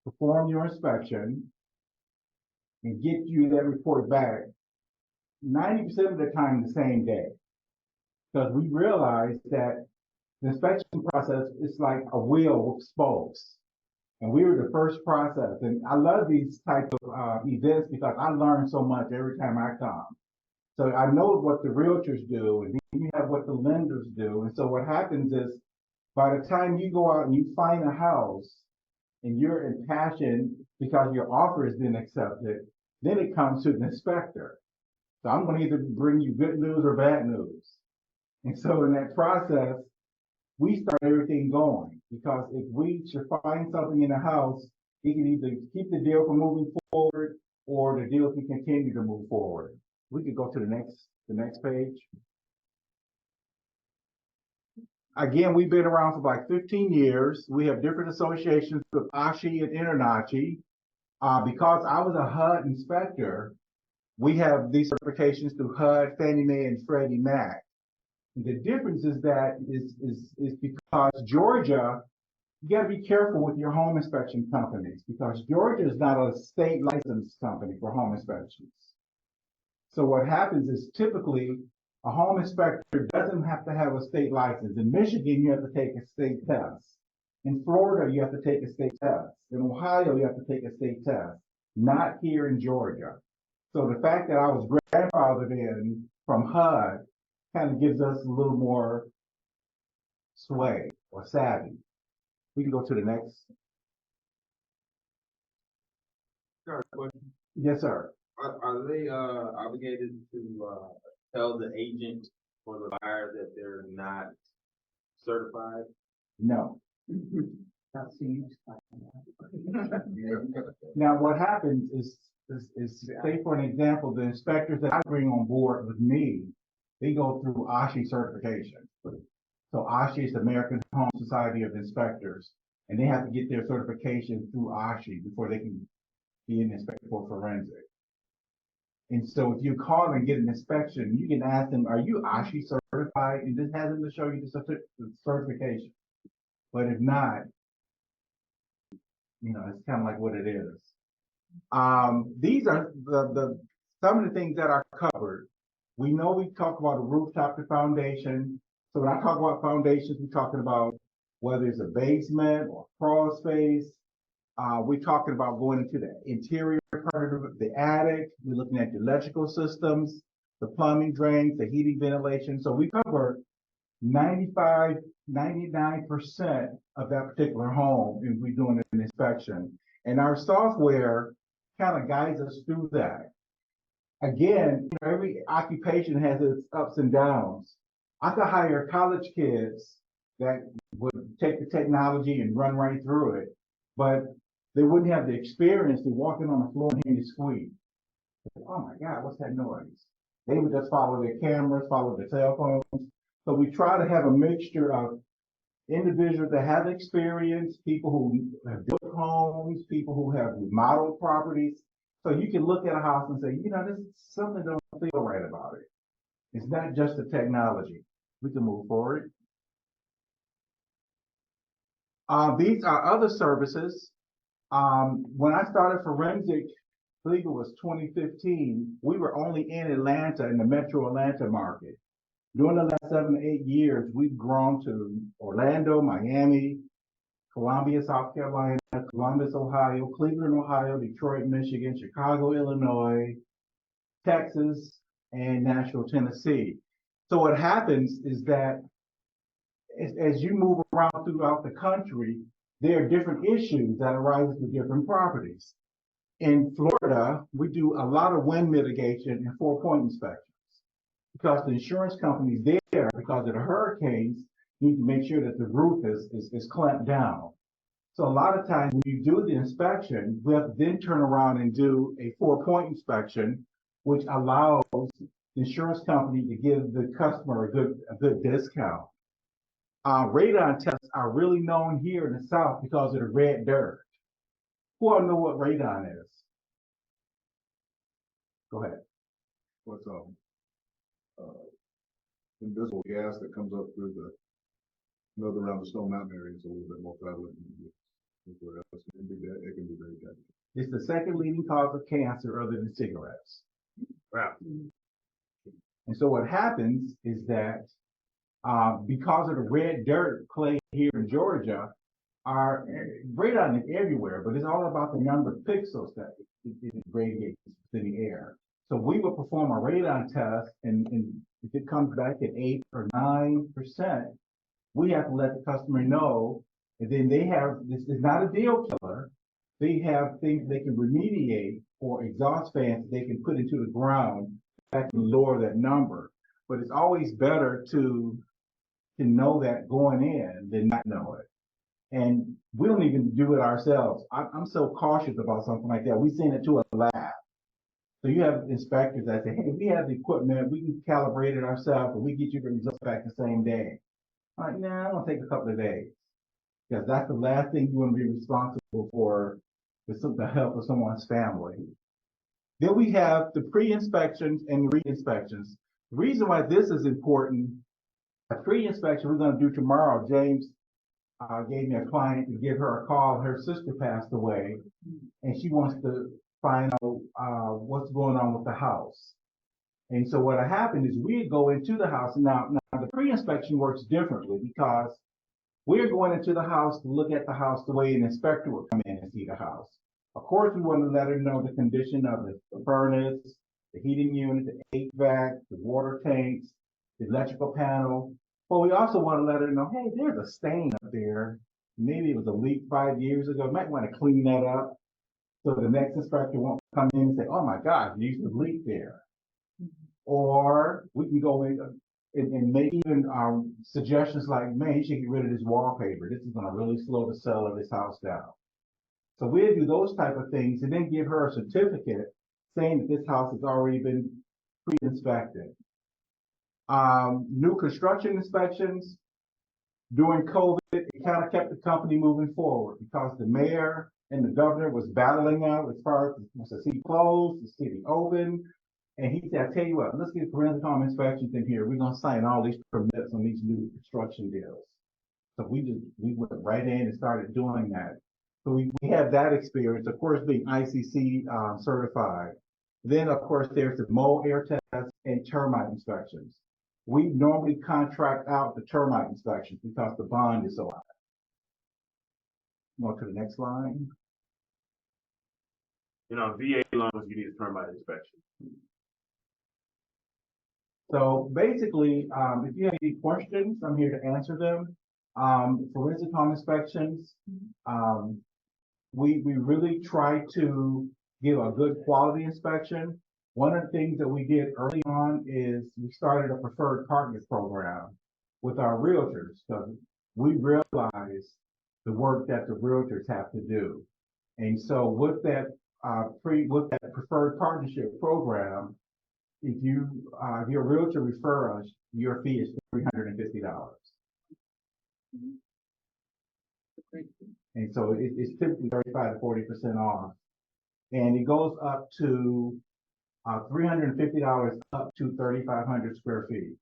perform your inspection, and get you that report back 90% of the time the same day. Because we realized that the inspection process is like a wheel with spokes. And we were the first process. And I love these types of events because I learn so much every time I come. So I know what the realtors do, and then you have what the lenders do. And so what happens is, by the time you go out and you find a house and you're impassioned because your offer has been accepted, then it comes to the inspector. So I'm going to either bring you good news or bad news. And so in that process, we start everything going, because if we should find something in the house, it can either keep the deal from moving forward or the deal can continue to move forward. We could go to the next page. Again, we've been around for like 15 years. We have different associations with ASHI and INTERNACHI. Because I was a HUD inspector, we have these certifications through HUD, Fannie Mae, and Freddie Mac. The difference is that is because Georgia, you got to be careful with your home inspection companies, because Georgia is not a state licensed company for home inspections. So what happens is, typically a home inspector doesn't have to have a state license. In Michigan, you have to take a state test. In Florida, you have to take a state test. In Ohio, you have to take a state test. Not here in Georgia. So the fact that I was grandfathered in from HUD kind of gives us a little more sway or savvy. We can go to the next. Yes, sir. Are they obligated to tell the agent or the buyer that they're not certified? No. Now, what happens is say for an example, the inspectors that I bring on board with me, they go through ASHI certification. So ASHI is the American Home Society of Inspectors, and they have to get their certification through ASHI before they can be an inspector for forensic. And so if you call and get an inspection, you can ask them, are you ASHI certified? And just have them to show you the certification. But if not, it's kind of like what it is. These are some of the things that are covered. We know we talk about a rooftop to foundation. So when I talk about foundations, we're talking about whether it's a basement or crawl space. We're talking about going into the interior part of the attic. We're looking at the electrical systems, the plumbing, drains, the heating, ventilation. So we cover 99% of that particular home if we're doing an inspection. And our software kind of guides us through that. Again, every occupation has its ups and downs. I could hire college kids that would take the technology and run right through it, but they wouldn't have the experience to walking on the floor and hearing the squeak. Oh my God, what's that noise? They would just follow their cameras, follow their cell phones. So we try to have a mixture of individuals that have experience, people who have built homes, people who have remodeled properties. So you can look at a house and say, this is something that don't feel right about it. It's not just the technology. We can move forward. These are other services. When I started forensic, I believe it was 2015, we were only in Atlanta, in the metro Atlanta market. During the last 7 to 8 years, we've grown to Orlando, Miami, Columbia, South Carolina, Columbus, Ohio, Cleveland, Ohio, Detroit, Michigan, Chicago, Illinois, Texas, and Nashville, Tennessee. So what happens is that as you move around throughout the country, there are different issues that arise with different properties. In Florida, we do a lot of wind mitigation and 4-point inspections because the insurance companies there, because of the hurricanes, need to make sure that the roof is clamped down. So a lot of times when you do the inspection, we have to then turn around and do a 4-point inspection, which allows the insurance company to give the customer a good discount. Radon tests are really known here in the South because of the red dirt. Who all know what radon is? Go ahead. What's invisible gas that comes up through around the Stone Mountain area is a little bit more prevalent. It can be very deadly. It's the second leading cause of cancer other than cigarettes. Wow. And so what happens is that because of the red dirt clay here in Georgia, our radon is everywhere, but it's all about the number of pixels that it radiates in the air. So we will perform a radon test, and if it comes back at 8 or 9%, we have to let the customer know. And then this is not a deal killer. They have things they can remediate or exhaust fans they can put into the ground that can lower that number. But it's always better to know that going in than not know it. And we don't even do it ourselves. I'm so cautious about something like that. We send it to a lab. So you have inspectors that say, hey, we have the equipment, we can calibrate it ourselves, and we get you the results back the same day. I'm like, nah, I'm gonna take a couple of days. Because that's the last thing you want to be responsible for is the health of someone's family. Then we have the pre-inspections and the re-inspections. The reason why this is important, a pre-inspection we're going to do tomorrow. James gave me a client to give her a call. Her sister passed away, and she wants to find out what's going on with the house. And so what happened is we go into the house. Now the pre-inspection works differently because we're going into the house to look at the house the way an inspector would come in and see the house. Of course, we want to let her know the condition of the furnace, the heating unit, the HVAC, the water tanks, the electrical panel. But we also want to let her know, hey, there's a stain up there. Maybe it was a leak 5 years ago. You might want to clean that up. So the next inspector won't come in and say, oh my God, you used to leak there. Or we can go in and make even suggestions like, man, you should get rid of this wallpaper. This is going to really slow the sale of this house down. So we'll do those type of things and then give her a certificate saying that this house has already been pre-inspected. New construction inspections during COVID, it kind of kept the company moving forward because the mayor and the governor was battling out as far as was the city closed, the city open. And he said, I tell you what, let's get forensic home inspections in here. We're going to sign all these permits on these new construction deals. So we went right in and started doing that. So we have that experience, of course, being ICC certified. Then, of course, there's the mold air test and termite inspections. We normally contract out the termite inspections because the bond is so high. Go to the next line. VA loans, you need a termite inspection. So basically, if you have any questions, I'm here to answer them. Forensic home inspections, we really try to give a good quality inspection. One of the things that we did early on is we started a preferred partner program with our realtors because we realized the work that the realtors have to do. And so with that preferred partnership program, if your realtor refer us, your fee is $350. And so it's typically 35 to 40% off. And it goes up to $350 up to 3,500 square feet.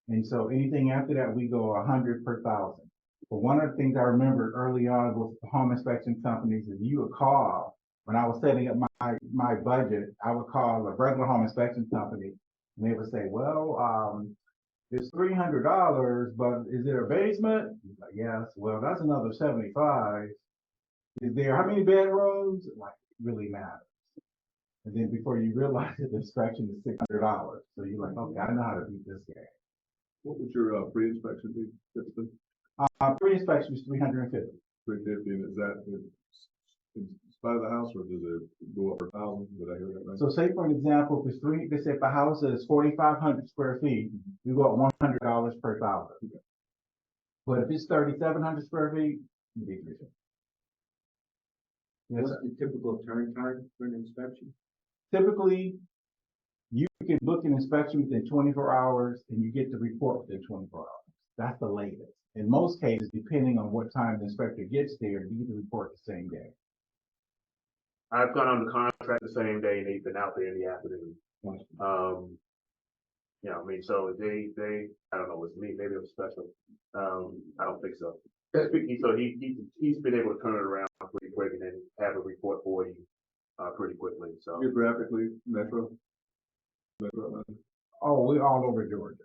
And so anything after that, we go 100 per thousand. But one of the things I remember early on with the home inspection companies is you would call when I was setting up my budget, I would call a regular home inspection company and they would say, well, it's $300, but is there a basement? Like, yes. Well, that's another 75. Is there how many bedrooms? Like, it really matters. And then before you realize it, the inspection is $600. So you're like, okay, I know how to beat this game. What would your, pre-inspection be typically? Pre-inspection is $350. 350, and is that in spite of the house, or does it go up 1,000? Did I hear that right? So say for an example, if it's they say if a house is 4,500 square feet, you go up $100 per thousand. But if it's 3,700 square feet, it'd be $350. Yes, What's the typical turn time for an inspection? typically, you can book an inspection within 24 hours and you get the report within 24 hours. That's the latest. In most cases, depending on what time the inspector gets there, you get the report the same day. I've gone on the contract the same day and they've been out there in the afternoon. You know, I mean, so I don't know, it's me, maybe it was special. I don't think so. So he's been able to turn it around pretty quick and then have a report for you, pretty quickly, so. Geographically, metro? Metro Atlanta? Oh, we're all over Georgia.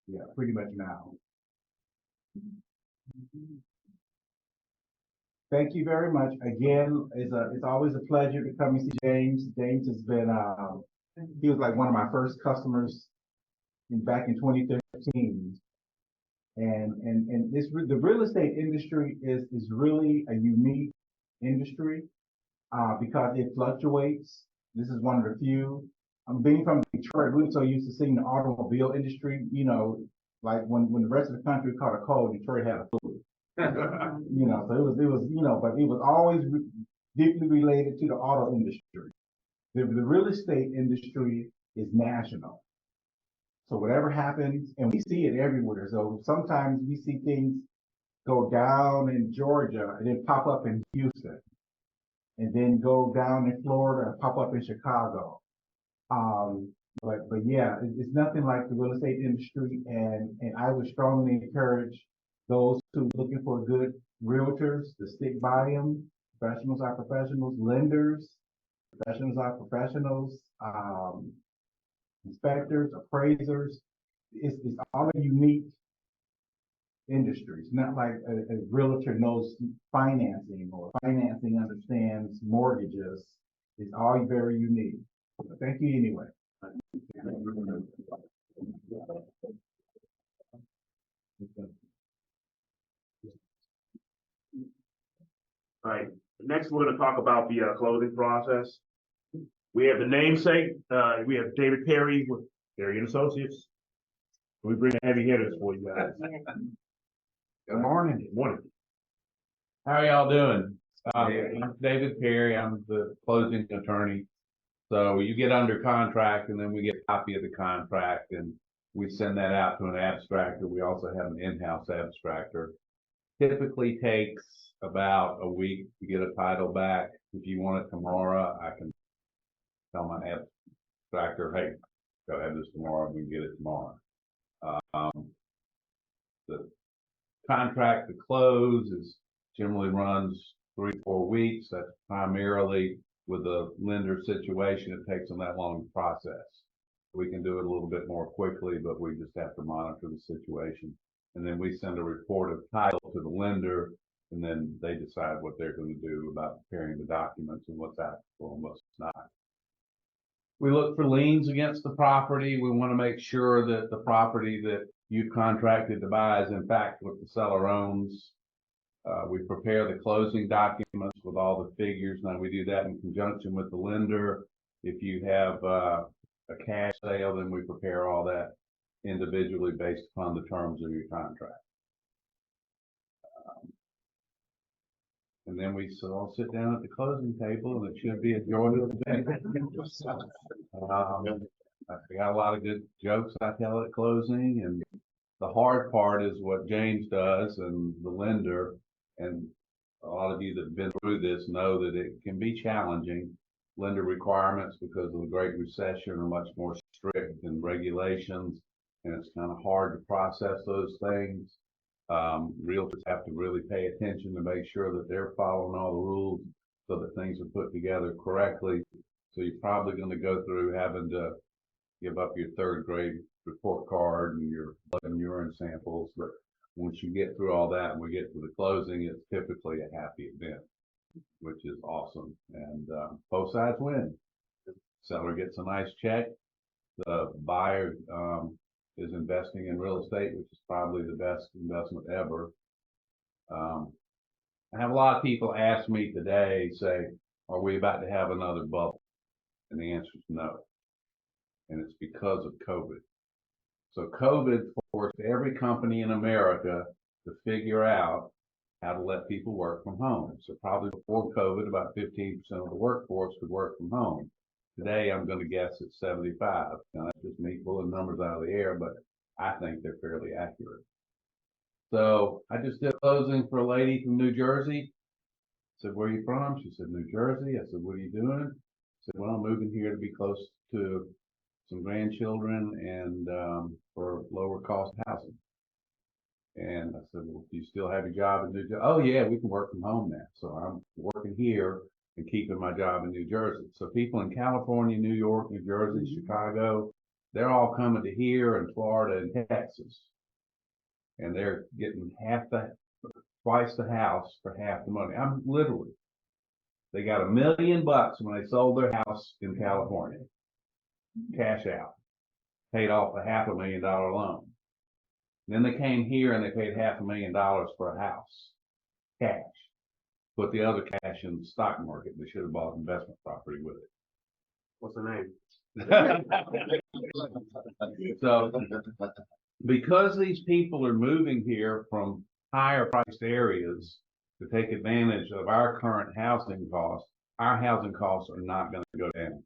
Yeah, pretty much now. Thank you very much. Again, it's always a pleasure to come and see James. James has been, he was like one of my first customers back in 2013. And the real estate industry is really a unique industry, because it fluctuates. This is one of the few. Being from Detroit, we're so used to seeing the automobile industry, you know, like when the rest of the country caught a cold, Detroit had a flu. You know, so it was, you know, but it was always deeply related to the auto industry. The real estate industry is national. So whatever happens, and we see it everywhere. So sometimes we see things go down in Georgia and then pop up in Houston, and then go down in Florida and pop up in Chicago. But yeah, it's nothing like the real estate industry, and I would strongly encourage those who are looking for good realtors to stick by them. Professionals are professionals, lenders, professionals are professionals, inspectors, appraisers. It's all a unique industry. It's not like a realtor knows financing or financing understands mortgages. It's all very unique. But thank you anyway. All right, next we're gonna talk about the closing process. We have the namesake, we have David Perry with Perry and Associates. We bring heavy hitters for you guys. Good morning. Good morning. How are y'all doing? I'm David Perry. I'm the closing attorney. So you get under contract and then we get a copy of the contract and we send that out to an abstractor. We also have an in-house abstractor. Typically takes about a week to get a title back. If you want it tomorrow, I can tell my abstractor, hey, go have this tomorrow, we can get it tomorrow. The contract to close generally runs 3-4 weeks. That's primarily with the lender situation. It takes them that long to process. We can do it a little bit more quickly, but we just have to monitor the situation. And then we send a report of title to the lender, and then they decide what they're going to do about preparing the documents and what's applicable and what's not. We look for liens against the property. We want to make sure that the property that you contracted to buy is in fact what the seller owns. We prepare the closing documents with all the figures. Now we do that in conjunction with the lender. If you have a cash sale, then we prepare all that individually based upon the terms of your contract. And then we all sit down at the closing table, and it should be a joyous day. I got a lot of good jokes I tell at closing, and the hard part is what James does and the lender. And a lot of you that have been through this know that it can be challenging. Lender requirements, because of the Great Recession, are much more strict than regulations, and it's kind of hard to process those things. Realtors have to really pay attention to make sure that they're following all the rules. so that things are put together correctly. So you're probably gonna go through having to give up your third grade report card and your blood and urine samples, but once you get through all that and we get to the closing, it's typically a happy event, which is awesome, and both sides win. Seller gets a nice check. The buyer is investing in real estate, which is probably the best investment ever. I have a lot of people ask me today, say, are we about to have another bubble? And the answer is no. And it's because of COVID. So COVID forced every company in America to figure out how to let people work from home. So probably before COVID, about 15% of the workforce could work from home. Today, I'm going to guess it's 75. Now, that's just me pulling numbers out of the air, but I think they're fairly accurate. So I just did a closing for a lady from New Jersey. I said, where are you from? She said, New Jersey. I said, what are you doing? I said, well, I'm moving here to be close to some grandchildren and for lower cost housing. And I said, well, do you still have your job in New Jersey? Oh yeah, we can work from home now. So I'm working here and keeping my job in New Jersey. So people in California, New York, New Jersey, Chicago, they're all coming to here and Florida and Texas. And they're getting twice the house for half the money. I'm literally, they got $1 million when they sold their house in California. Cash out. Paid off a $500,000 loan. Then they came here and they paid $500,000 for a house. Cash. Put the other cash in the stock market. They should have bought investment property with it. What's the name? So, because these people are moving here from higher priced areas to take advantage of our current housing costs, our housing costs are not going to go down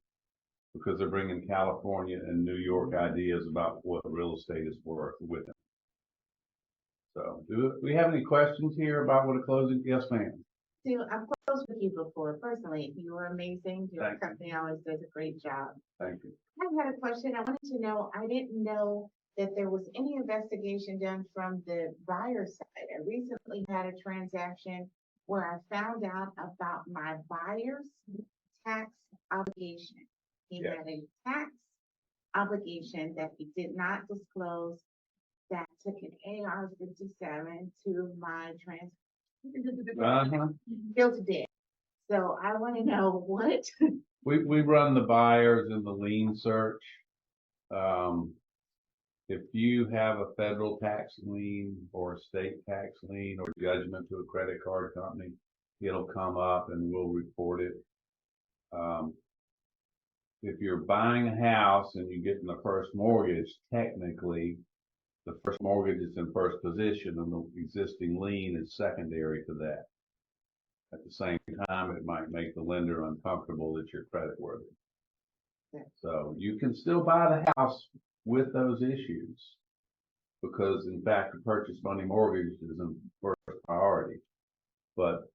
because they're bringing California and New York ideas about what real estate is worth with them. So, do we have any questions here about what a closing? Yes, ma'am. So I've closed with you before personally. You were amazing. Your Thank you. company always does a great job. Thank you. I had a question. I wanted to know, I didn't know that there was any investigation done from the buyer side. I recently had a transaction where I found out about my buyer's tax obligation. He Yes. had a tax obligation that he did not disclose that took an AR-57 to my bill to debt. So I want to know what. We run the buyers in the lien search. If you have a federal tax lien or a state tax lien or judgment to a credit card company, it'll come up and we'll report it. If you're buying a house and you're getting the first mortgage, technically, the first mortgage is in first position and the existing lien is secondary to that. At the same time, it might make the lender uncomfortable that you're creditworthy. Yeah. So you can still buy the house with those issues because, in fact, the purchase money mortgage is in first priority. But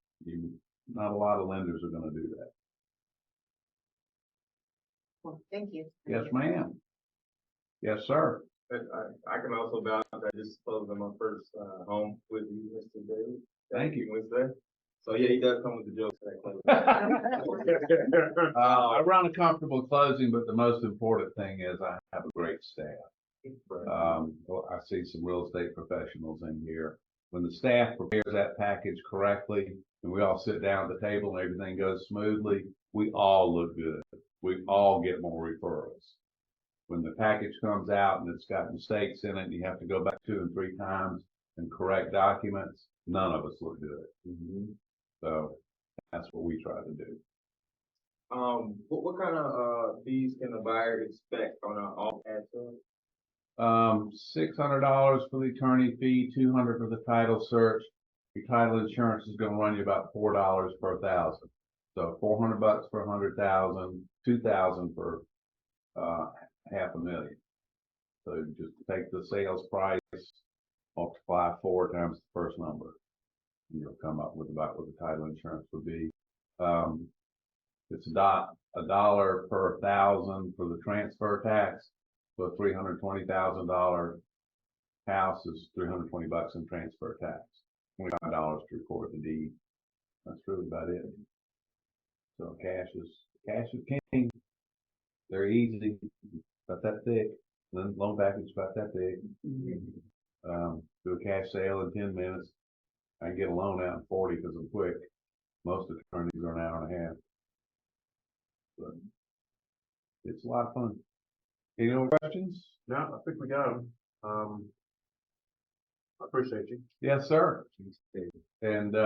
not a lot of lenders are going to do that. Well, thank you. Yes, ma'am. Yes, sir. I can also vouch that I just closed on my first home with you, Mr. David. Thank you. Wednesday. So yeah, he does come with the jokes. I run a comfortable closing, but the most important thing is I have a great staff. I see some real estate professionals in here. When the staff prepares that package correctly and we all sit down at the table and everything goes smoothly, we all look good. We all get more referrals. When the package comes out and it's got mistakes in it, and you have to go back 2 and 3 times and correct documents, none of us look good. So that's what we try to do. What kind of fees can the buyer expect on an all add to? $600 for the attorney fee, $200 for the title search. Your title insurance is going to run you about $4 per thousand. So $400 for 100,000, 2,000 for $500,000. So you just take the sales price, multiply 4 times the first number, and you'll come up with about what the title insurance would be. It's a dollar per thousand for the transfer tax. So a $320,000 house is $320 in transfer tax. $25 to record the deed. That's really about it. So cash is king. They're easy, about that thick. Loan package about that big. Do a cash sale in 10 minutes. I can get a loan out in 40 because I'm quick. Most attorneys are an hour and a half. But it's a lot of fun. Any more questions? No, I think we got them. I appreciate you. Yes, sir. And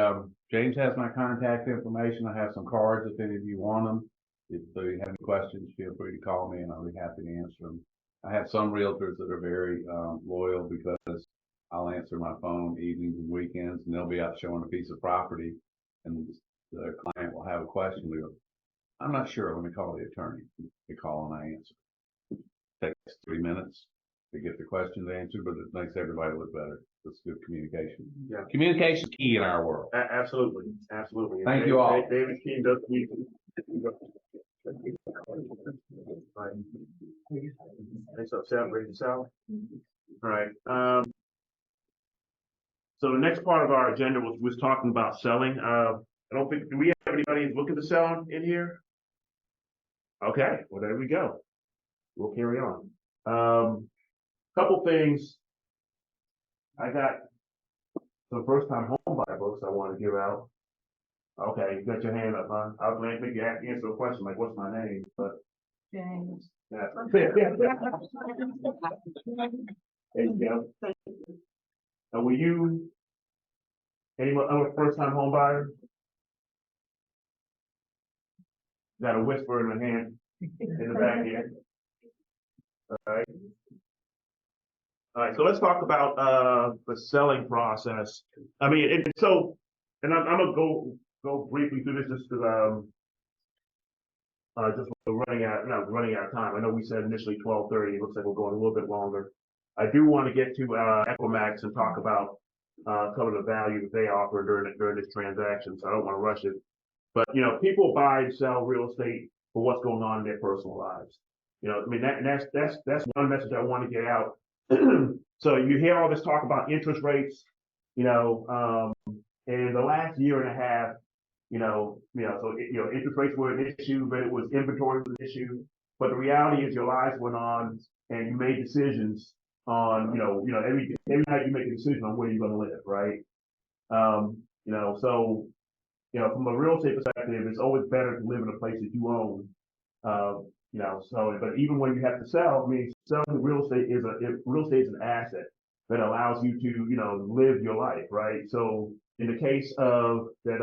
James has my contact information. I have some cards if any of you want them. If you have any questions, feel free to call me and I'll be happy to answer them. I have some realtors that are very loyal because I'll answer my phone evenings and weekends, and they'll be out showing a piece of property, and the client will have a question. We go, I'm not sure. Let me call the attorney. They call and I answer. It takes 3 minutes to get the questions answered, but it makes everybody look better. It's good communication. Yeah. Communication is key in our world. Absolutely, absolutely. Thank you all. David King does need to. Right. Thanks up, Sam. Ready to sell? All right. So the next part of our agenda was talking about selling. I don't think, do we have anybody who's looking to sell in here? Okay, well, there we go. We'll carry on. Couple things. I got some first time home buyer books I want to give out. Okay, you got your hand up, huh? I was going to make you answer a question like, what's my name? But James. yeah. There you go. Now, were you anyone other first time home buyer? Got a whisper in the hand in the back here. All right. All right, so let's talk about the selling process. I mean, and I'm gonna go briefly through this just because just we're running out of time. I know we said initially 12:30. It looks like we're going a little bit longer. I do want to get to Equimax and talk about some of the value that they offer during this transaction. So I don't want to rush it. But people buy and sell real estate for what's going on in their personal lives. I mean that's one message I want to get out. So you hear all this talk about interest rates, in the last year and a half, so interest rates were an issue, but it was inventory was an issue. But the reality is your lives went on and you made decisions on, every night you make a decision on where you're going to live, right? So, from a real estate perspective, it's always better to live in a place that you own. But even when you have to sell, I mean, selling real estate is an asset that allows you to, live your life, right? So in the case of that,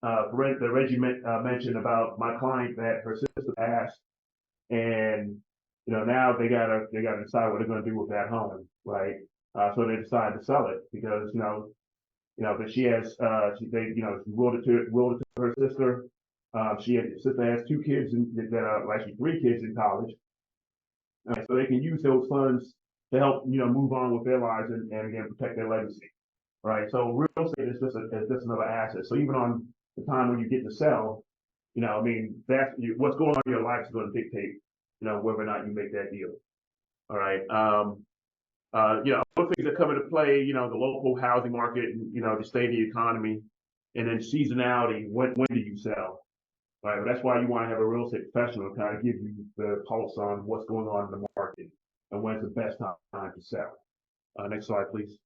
that Reggie mentioned about my client that her sister passed, and now they gotta decide what they're gonna do with that home, right? So they decide to sell it because but she has she willed it to her sister. Sister has 2 kids that are actually 3 kids in college, so they can use those funds to help move on with their lives and again protect their legacy, right? So real estate is just another asset. So even on the time when you get to sell, I mean what's going on in your life is going to dictate whether or not you make that deal. All right. Other things that come into play, the local housing market, and, the state of the economy, and then seasonality. When do you sell? Right. But that's why you want to have a real estate professional to kind of give you the pulse on what's going on in the market and when's the best time to sell. Next slide, please.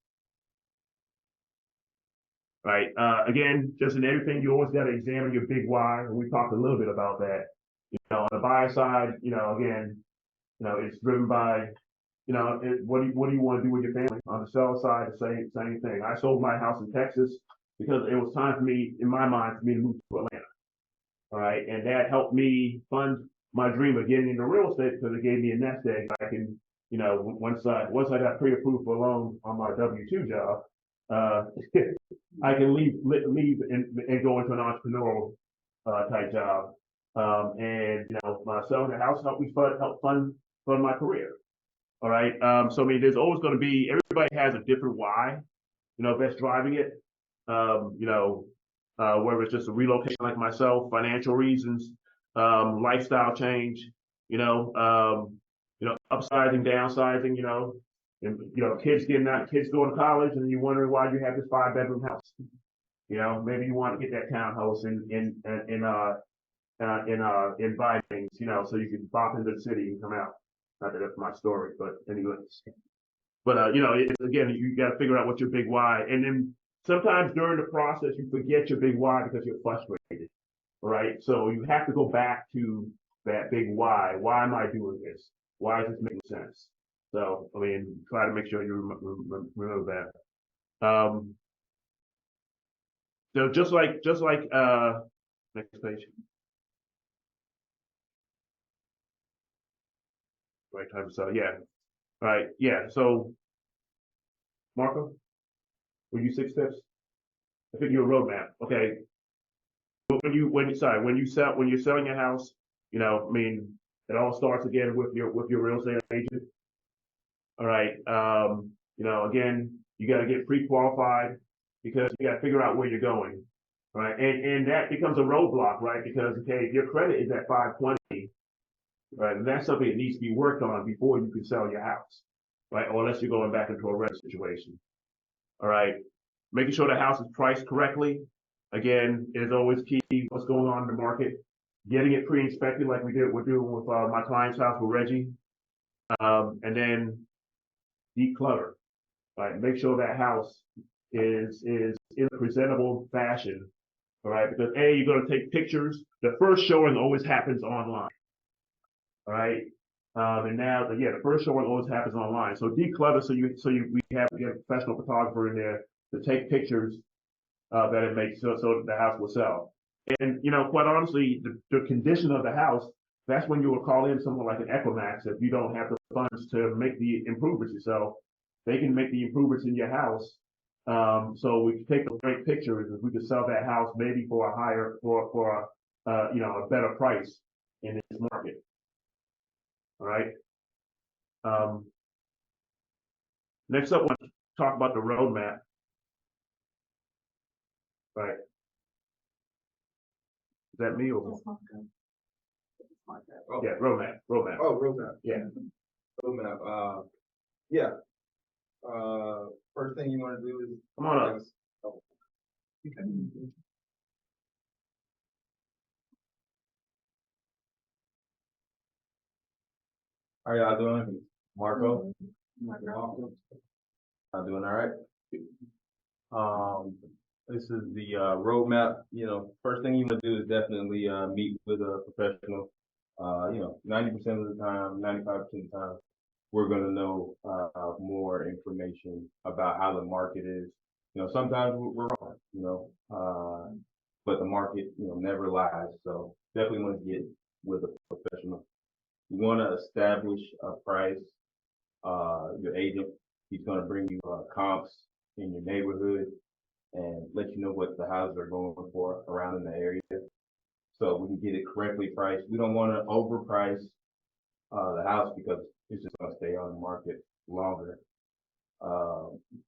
Right. Again, just in everything, you always got to examine your big why, and we talked a little bit about that. On the buyer side, again, it's driven by what do you want to do with your family? On the seller side, the same thing. I sold my house in Texas because it was time for me, in my mind, for me to move to Atlanta. All right, and that helped me fund my dream of getting into real estate because it gave me a nest egg. I can, once I got pre-approved for a loan on my W-2 job, I can leave and go into an entrepreneurial type job. And selling the house helped me fund my career. All right. So I mean, there's always going to be, everybody has a different why, that's driving it. Whether it's just a relocation like myself, financial reasons, lifestyle change, upsizing, downsizing, and, kids going to college and you're wondering why you have this 5-bedroom house. Maybe you want to get that townhouse in in Vikings, you know, so you can pop into the city and come out. Not that that's my story, but anyways. But you know, again, you got to figure out what's your big why, and then sometimes during the process you forget your big why because you're frustrated, right? So you have to go back to that big why. Why am I doing this? Why is this making sense? So I mean, try to make sure you remember that. So just like next page. Right time. So yeah. All right. Yeah. So Marco, were you 6 steps? I think you're a roadmap. Okay. When you're selling your house, you know, I mean, it all starts again with your real estate agent. All right. You know, again, you got to get pre-qualified because you got to figure out where you're going. Right. And that becomes a roadblock, right? Because okay, if your credit is at 520, right, and that's something that needs to be worked on before you can sell your house. Right. Or unless you're going back into a rent situation. All right. Making sure the house is priced correctly. Again, is always key. What's going on in the market? Getting it pre-inspected like we're doing with my client's house with Reggie. And then declutter. Right. Make sure that house is in a presentable fashion. All right. Because you're going to take pictures. The first showing always happens online. All right. And now, the first showing always happens online. So declutter we have a professional photographer in there to take pictures that it makes so the house will sell. And you know, quite honestly, the condition of the house, that's when you will call in someone like an Equimax if you don't have the funds to make the improvements yourself. They can make the improvements in your house. So we can take the great pictures and we can sell that house maybe for a higher for a better price in this market. All right. Next up, I want to talk about the roadmap. Right. Is that me or? Oh. Yeah, roadmap. Oh, roadmap. Yeah. Roadmap. Yeah. First thing you want to do is. Come on up. Oh. How y'all doing? Marco? Marco. I'm doing all right. This is the roadmap. You know, first thing you want to do is definitely meet with a professional. 90% of the time, 95% of the time, we're going to know more information about how the market is. You know, sometimes we're wrong, you know, but the market, you know, never lies. So definitely want to get with a professional. You want to establish a price. Your agent, he's going to bring you comps in your neighborhood and let you know what the houses are going for around in the area, so we can get it correctly priced. We don't want to overprice the house because it's just going to stay on the market longer.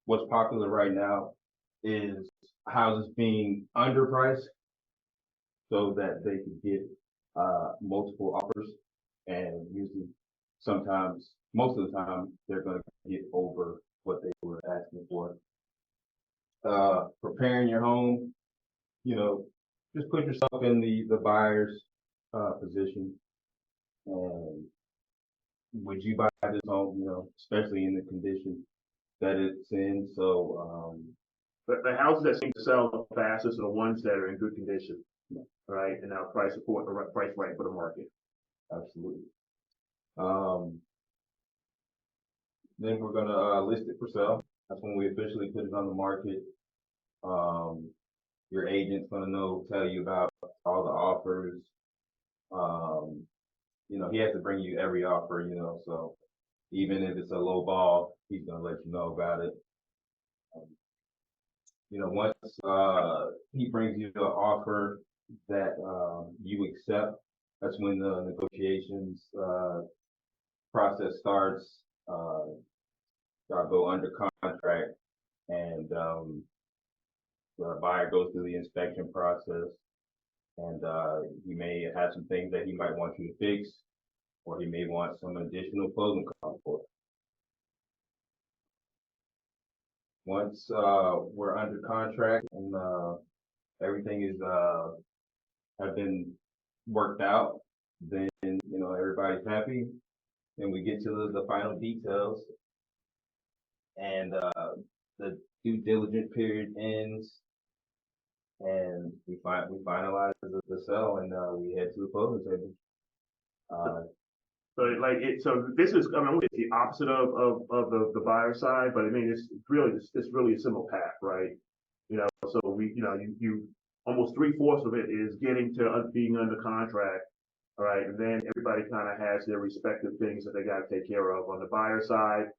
What's popular right now is houses being underpriced so that they can get multiple offers, and usually sometimes, most of the time, they're going to get over what they were asking for. Preparing your home, you know, just put yourself in the buyer's position. And would you buy this home, you know, especially in the condition that it's in? So, the houses that seem to sell the fastest are the ones that are in good condition, right? And now price right for the market. absolutely. Then we're gonna list it for sale. That's when we officially put it on the market. Your agent's gonna tell you about all the offers. You know, he has to bring you every offer, you know, so even if it's a low ball, he's gonna let you know about it. You know, once he brings you the offer that you accept, that's when the negotiations process starts. Y'all go under contract, and the buyer goes through the inspection process, and he may have some things that he might want you to fix, or he may want some additional closing costs for it. Once we're under contract and everything is have been worked out, then, you know, everybody's happy, and we get to the final details, and, the due diligence period ends, and we finalize the sale, and, we head to the closing table. So so this is, I mean, it's the opposite of the buyer side, but I mean, it's really a simple path, right? You know, so you almost 3/4 of it is getting to being under contract, all right? And then everybody kind of has their respective things that they got to take care of. On the buyer side,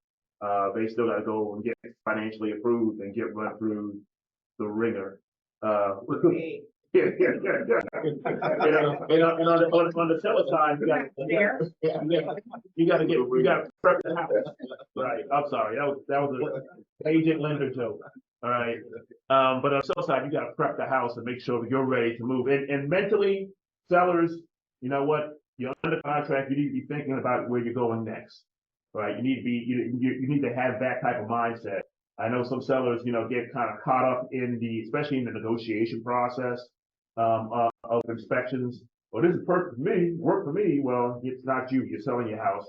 they still got to go and get financially approved and get run through the ringer. Yeah. And on the seller side, you got to prep the house. Right. I'm sorry. That was a agent lender joke. All right. But on the seller side, you got to prep the house and make sure that you're ready to move. And mentally, sellers, you know what? You're under contract. You need to be thinking about where you're going next. Right. You need to be. You need to have that type of mindset. I know some sellers, get kind of caught up especially in the negotiation process of inspections. Well, this is perfect for me, work for me. Well, it's not you. You're selling your house.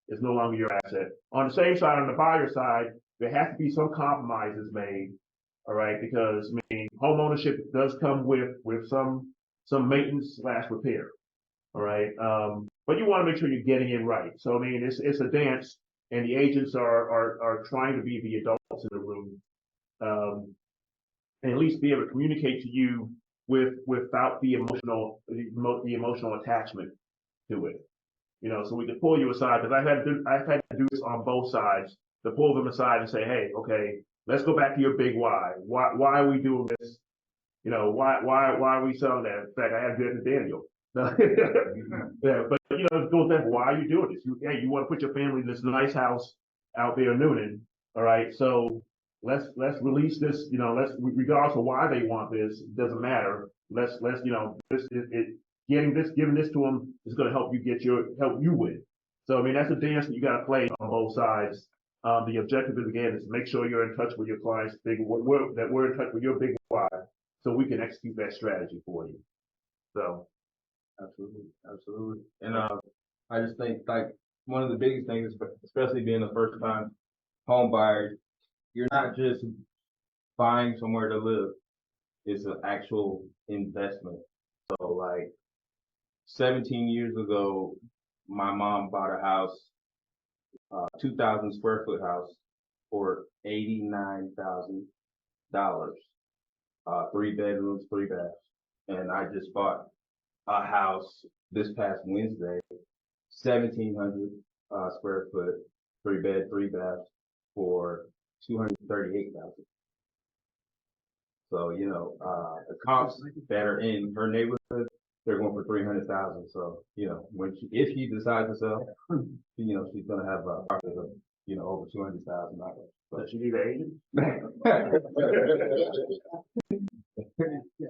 It's no longer your asset. On the same side, on the buyer side, there has to be some compromises made. All right, because I mean, home ownership does come with some maintenance/repair. All right, but you want to make sure you're getting it right. So I mean, it's a dance, and the agents are trying to be the adults in the room, and at least be able to communicate to you without the emotional attachment to it. So we can pull you aside, because I've had to do this on both sides, to pull them aside and say, hey, okay, let's go back to your big why. Why are we doing this? Why are we selling that? In fact, I have good to Daniel. Yeah, but it goes back, why are you doing this? You want to put your family in this nice house out there in Noonan, all right? So let's release this, regardless of why they want this, it doesn't matter. Let's giving this to them is going to help you win. So I mean, that's a dance that you got to play on both sides. The objective is, again, is to make sure you're in touch with your clients, that we're in touch with your big why, so we can execute that strategy for you. So. Absolutely. And I just think, like, one of the biggest things, especially being a first time home buyer, you're not just buying somewhere to live. It's an actual investment. So like 17 years ago, my mom bought a house, 2,000 square foot house for $89,000, 3 bedrooms, 3 baths. And I just bought a house this past Wednesday, 1,700 square foot, 3 bed, 3 baths for $238,000. So the comps that are in her neighborhood, they're going for $300,000. So if she decides to sell, she's gonna have a profit of over $200,000. But she need an agent.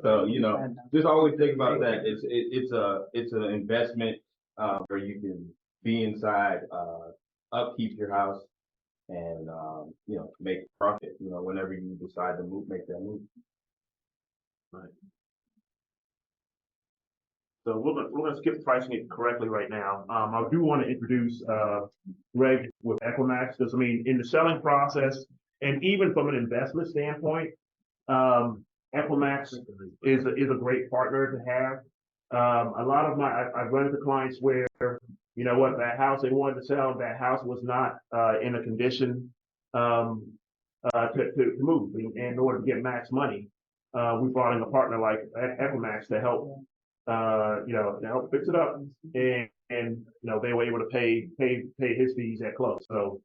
So just always think about that. It's an investment where you can be inside, upkeep your house, and make profit. Whenever you decide to make that move. Right. So we're gonna skip pricing it correctly right now. I do want to introduce Greg with Equimax, because I mean, in the selling process, and even from an investment standpoint, Equimax is a great partner to have. A lot of I've run into clients where, that house they wanted to sell, that house was not in a condition to move. In order to get max money, we brought in a partner like Equimax to help fix it up, and they were able to pay his fees at close. So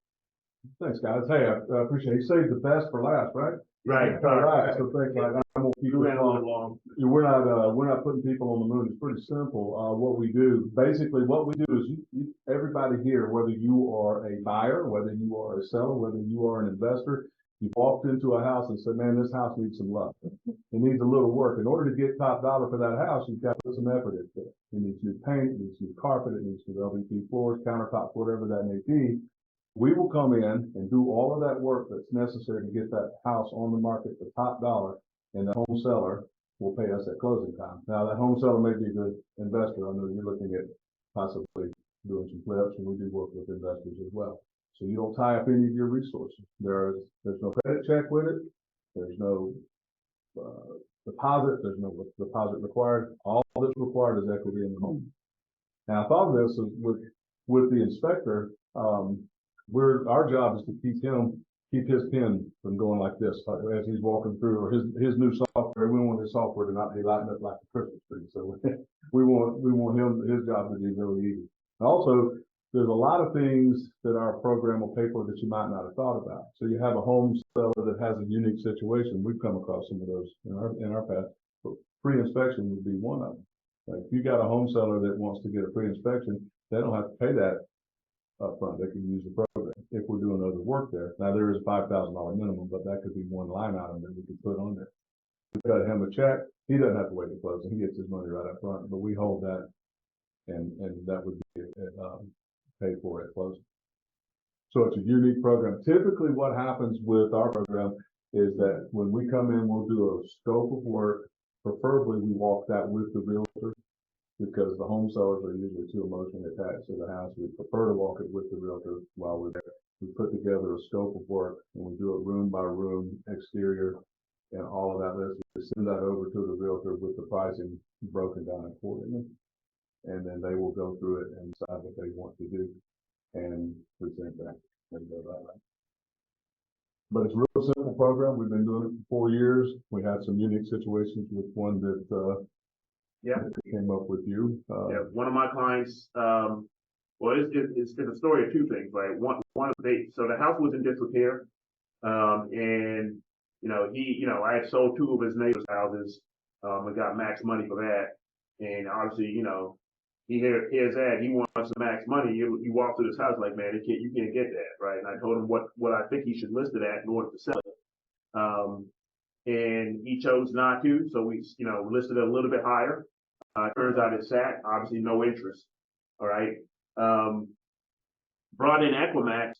Thanks, guys. Hey, I appreciate it. You saved the best for last, right? right. All right. So thanks. I'm gonna keep You it ran a little long. We're not putting people on the moon. It's pretty simple. What we do is everybody here, whether you are a buyer, whether you are a seller, whether you are an investor, you walked into a house and said, man, this house needs some love. It needs a little work. In order to get top dollar for that house, you've got to put some effort into it. It needs new paint, it needs new carpet, it needs new LVP floors, countertops, whatever that may be. We will come in and do all of that work that's necessary to get that house on the market for top dollar, and the home seller will pay us at closing time. Now, that home seller may be the investor. I know you're looking at possibly doing some flips, and we do work with investors as well. So you don't tie up any of your resources. There's no credit check with it. There's no deposit. There's no deposit required. All that's required is equity in the home. Now, I thought of this is with the inspector. Our job is to keep his pen from going like this as he's walking through, or his new software. We want his software to not be lighting up like a Christmas tree. So we want his job to be really easy. Also, there's a lot of things that our program will pay for that you might not have thought about. So you have a home seller that has a unique situation. We've come across some of those in our past. But pre-inspection would be one of them. Like if you got a home seller that wants to get a pre-inspection, they don't have to pay that up front. They can use the program if we're doing other work there. Now there is a $5,000 minimum, but that could be one line item that we could put on there. We cut him a check. He doesn't have to wait to close. He gets his money right up front, but we hold that, and that would be paid for at closing. So it's a unique program. Typically, what happens with our program is that when we come in, we'll do a scope of work. Preferably, we walk that with the realtor, because the home sellers are usually too emotionally attached to the house. We prefer to walk it with the realtor while we're there. We put together a scope of work, and we do it room by room, exterior, and all of that list. We send that over to the realtor with the pricing broken down accordingly. And then they will go through it and decide what they want to do and present that. But it's a real simple program. We've been doing it for 4 years. We had some unique situations with one that came up with you. One of my clients, well, it's a story of two things, right? So the house was in disrepair, and I had sold 2 of his neighbors' houses, and got max money for that, and obviously, he hears that he wants some max money. You walk through this house like, man, you can't get that, right? And I told him what I think he should list it at in order to sell it, and he chose not to, so we listed it a little bit higher. Turns out it sat, obviously no interest. All right. Brought in Equimax.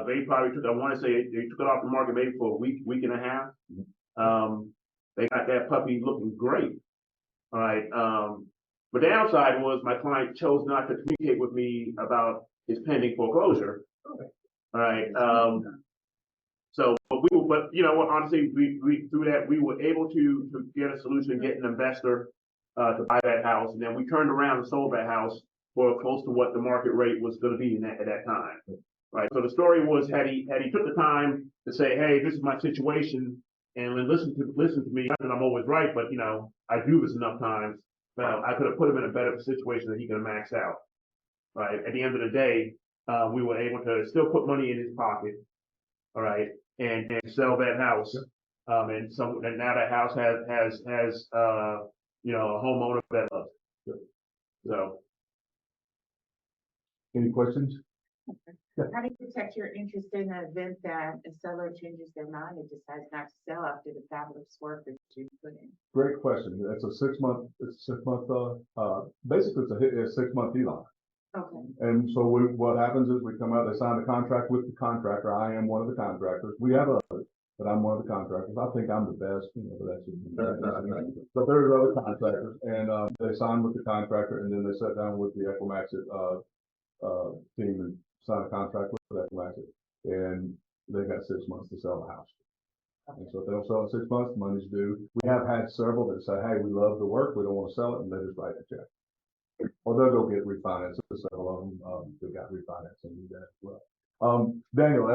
They probably took, I want to say they took it off the market maybe for a week and a half. They got that puppy looking great. All right. The downside was my client chose not to communicate with me about his pending foreclosure. All right. Honestly, we through that we were able to get a solution, get an investor to buy that house, and then we turned around and sold that house for close to what the market rate was going to be at that time. Right. So the story was, had he took the time to say, hey, this is my situation, and then listen to me, not that I'm always right, but I do this enough times. Well, I could have put him in a better situation that he could have maxed out. Right. At the end of the day, we were able to still put money in his pocket. All right, and sell that house. And now that house has a homeowner that loves it. So, any questions? How do you protect your interest in the event that a seller changes their mind and decides not to sell after the fabulous work that you put in? Great question. It's a 6 month. Basically, it's a 6 month HELOC. Okay. And so what happens is we come out. They sign a contract with the contractor. I am one of the contractors. We have others, but I'm one of the contractors. I think I'm the best, but that's just but there's other contractors, and they sign with the contractor, and then they sit down with the Equimax team and sign a contract with Equimax, and they got 6 months to sell the house. And so if they don't sell in 6 months, money's due. We have had several that say, hey, we love the work, we don't want to sell it, and they just write a check. Or they'll go get refinanced. Several of them they got refinanced and do that as well. Daniel,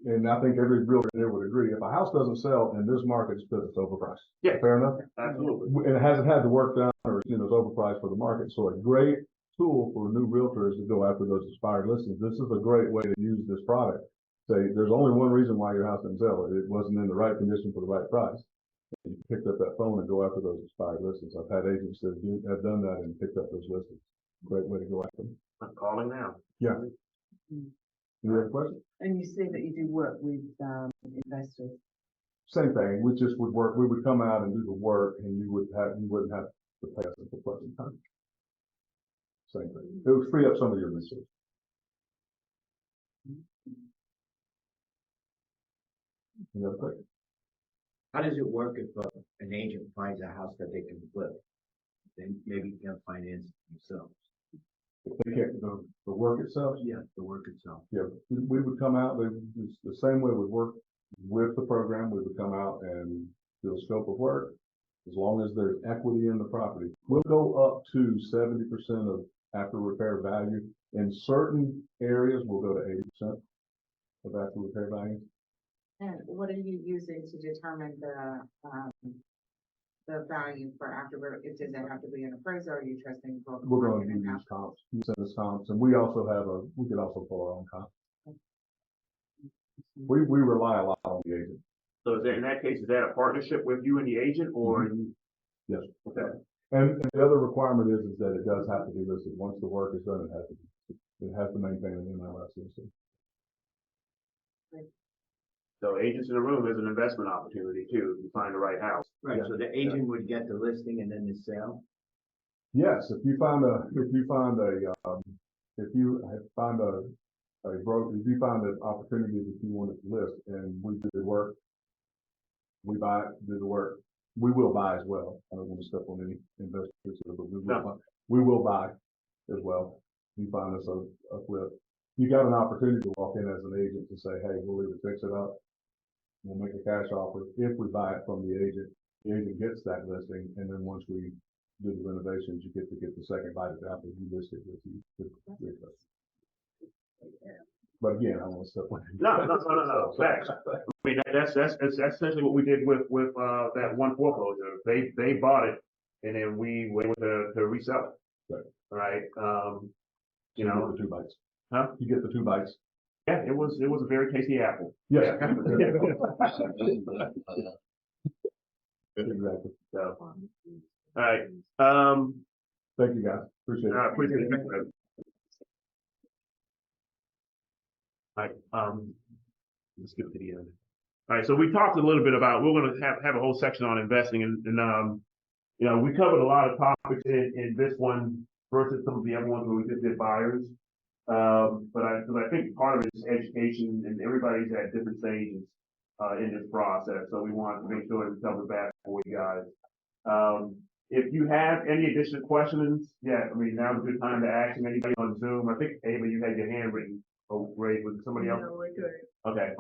and I think every realtor there would agree, if a house doesn't sell in this market, it's because it's overpriced. Yeah, fair enough. Absolutely. And it hasn't had the work done, or it's overpriced for the market. So a great tool for new realtors to go after those expired listings. This is a great way to use this product. Say, there's only one reason why your house didn't sell. It wasn't in the right condition for the right price. You picked up that phone and go after those expired listings. I've had agents that have done that and picked up those listings. Great way to go after them. I'm calling now. Yeah. Any other questions? And you say that you do work with investors. Same thing. We just would work. We would come out and do the work, and you wouldn't have to pay us for closing time. Same thing. It would free up some of your resources. Any other questions? How does it work if an agent finds a house that they can flip? Then maybe you can finance it themselves. If they can't, the work itself, Yeah, the work itself. yeah, we would come out, it's the same way we work with the program, we would come out and do a scope of work. As long as there's equity in the property, we'll go up to 70% of after repair value. In certain areas, we'll go to 80% of after repair value. And what are you using to determine the value for afterward? Does it have to be an appraiser, or are you trusting broker? We're going to use comps, you send us comps, and we also have we could also pull our own comps. We rely a lot on the agent. So in that case, is that a partnership with you and the agent, or? Yes. Okay. And the other requirement is that it does have to be listed. Once the work is done, it has to maintain an MLS listing. So agents in the room is an investment opportunity too, if you find the right house. Right, so the agent would get the listing and then the sale? Yes, if you find an opportunity that you wanted to list and we do the work, we buy it, do the work. We will buy as well. I don't want to step on any investors here, but we will buy as well. You find us a flip. You got an opportunity to walk in as an agent to say, hey, we'll either fix it up, we'll make a cash offer. If we buy it from the agent gets that listing, and then once we do the renovations, you get the second bite of the apple. You list it with you. But again, I want to step on. No. Facts. I mean, that's essentially what we did with that one foreclosure. They bought it, and then we were able to resell it. Right. You know, the 2 bites. Huh? You get the 2 bites. Yeah, it was a very tasty apple. Yes. Exactly. So, all right. Thank you, guys. Appreciate it. Appreciate it. All right. Let's get to the end. All right. So we talked a little bit about, we're going to have a whole section on investing, and you know, we covered a lot of topics in this one versus some of the other ones where we just did buyers. But I think part of it is education, and everybody's at different stages in this process. So we want to make sure we cover that for you guys. If you have any additional questions, yeah, I mean, now's a good time to ask them. Anybody on Zoom? I think, Ava, you had your hand raised with somebody else. No, we're good. Okay.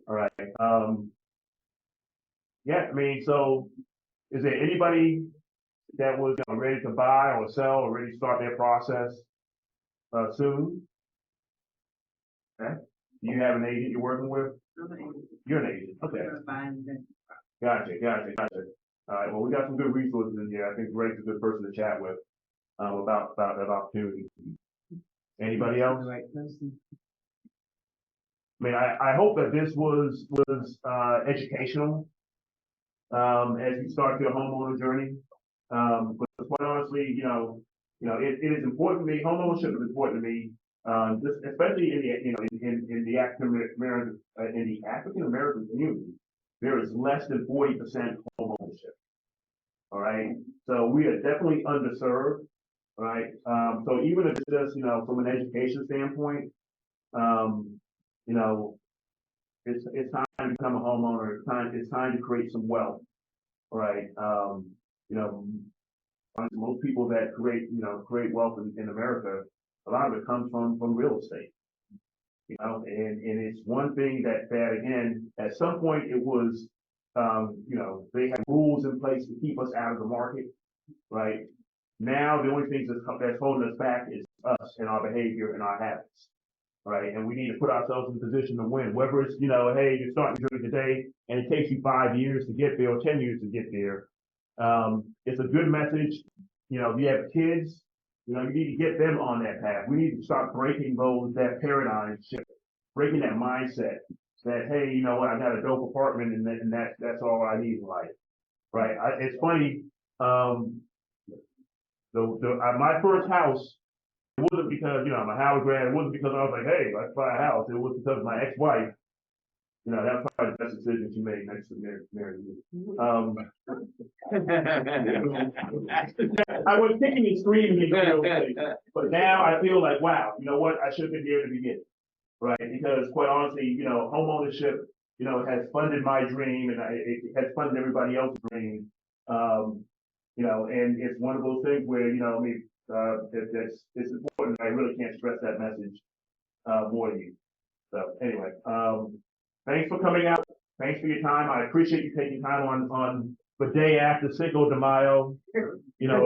All right. Yeah, I mean, so is there anybody that was ready to buy or sell or ready to start their process soon? Okay. Do you have an agent you're working with? You're an agent. Okay. Gotcha. All right. Well, we got some good resources in here. I think Greg's a good person to chat with about that opportunity. Anybody else? I mean, I hope that this was educational as you start your homeowner journey. But quite honestly, it is important to me. Homeownership is important to me, especially in the African American community. There is less than 40% homeownership. All right, so we are definitely underserved. All right, so even if it's just from an education standpoint, it's time to become a homeowner. It's time to create some wealth. All right, most people that create wealth in America, a lot of it comes from real estate. And it's one thing that again, at some point it was, they had rules in place to keep us out of the market, right? Now the only thing that's holding us back is us and our behavior and our habits, right? And we need to put ourselves in a position to win. Whether it's, hey, you're starting your journey today and it takes you 5 years to get there or 10 years to get there. It's a good message. If you have kids, you need to get them on that path. We need to start breaking that paradigm shift, breaking that mindset that, hey, you know what, I got a dope apartment and that's all I need in life, right? It's funny. My first house, it wasn't because, I'm a Howard grad. It wasn't because I was like, hey, let's buy a house. It was because my ex-wife, that was probably the best decision she made next to marrying me. I was kicking and screaming in real estate, but now I feel like, wow, you know what? I should have been there to begin, right? Because quite honestly, home ownership you know, has funded my dream and it has funded everybody else's dream. You know, and it's one of those things where, you know, I mean, it's important. I really can't stress that message, more to you. So anyway, thanks for coming out. Thanks for your time. I appreciate you taking time on the day after Cinco de Mayo. You know,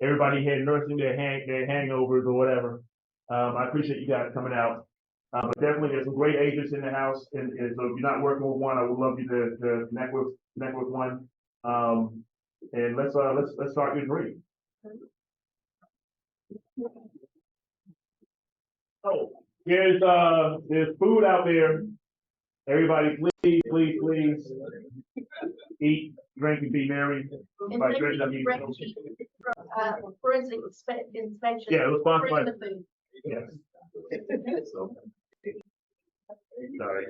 everybody here nursing their hangovers or whatever. I appreciate you guys coming out. But definitely there's some great agents in the house, and so if you're not working with one, I would love you to connect with one. And let's start your dream. Oh, there's food out there. Everybody, please eat, drink, and be merry. And By thank drinking, I mean- forensic inspection. Yeah, it was sponsored by. Bring the food. Yes. Sorry.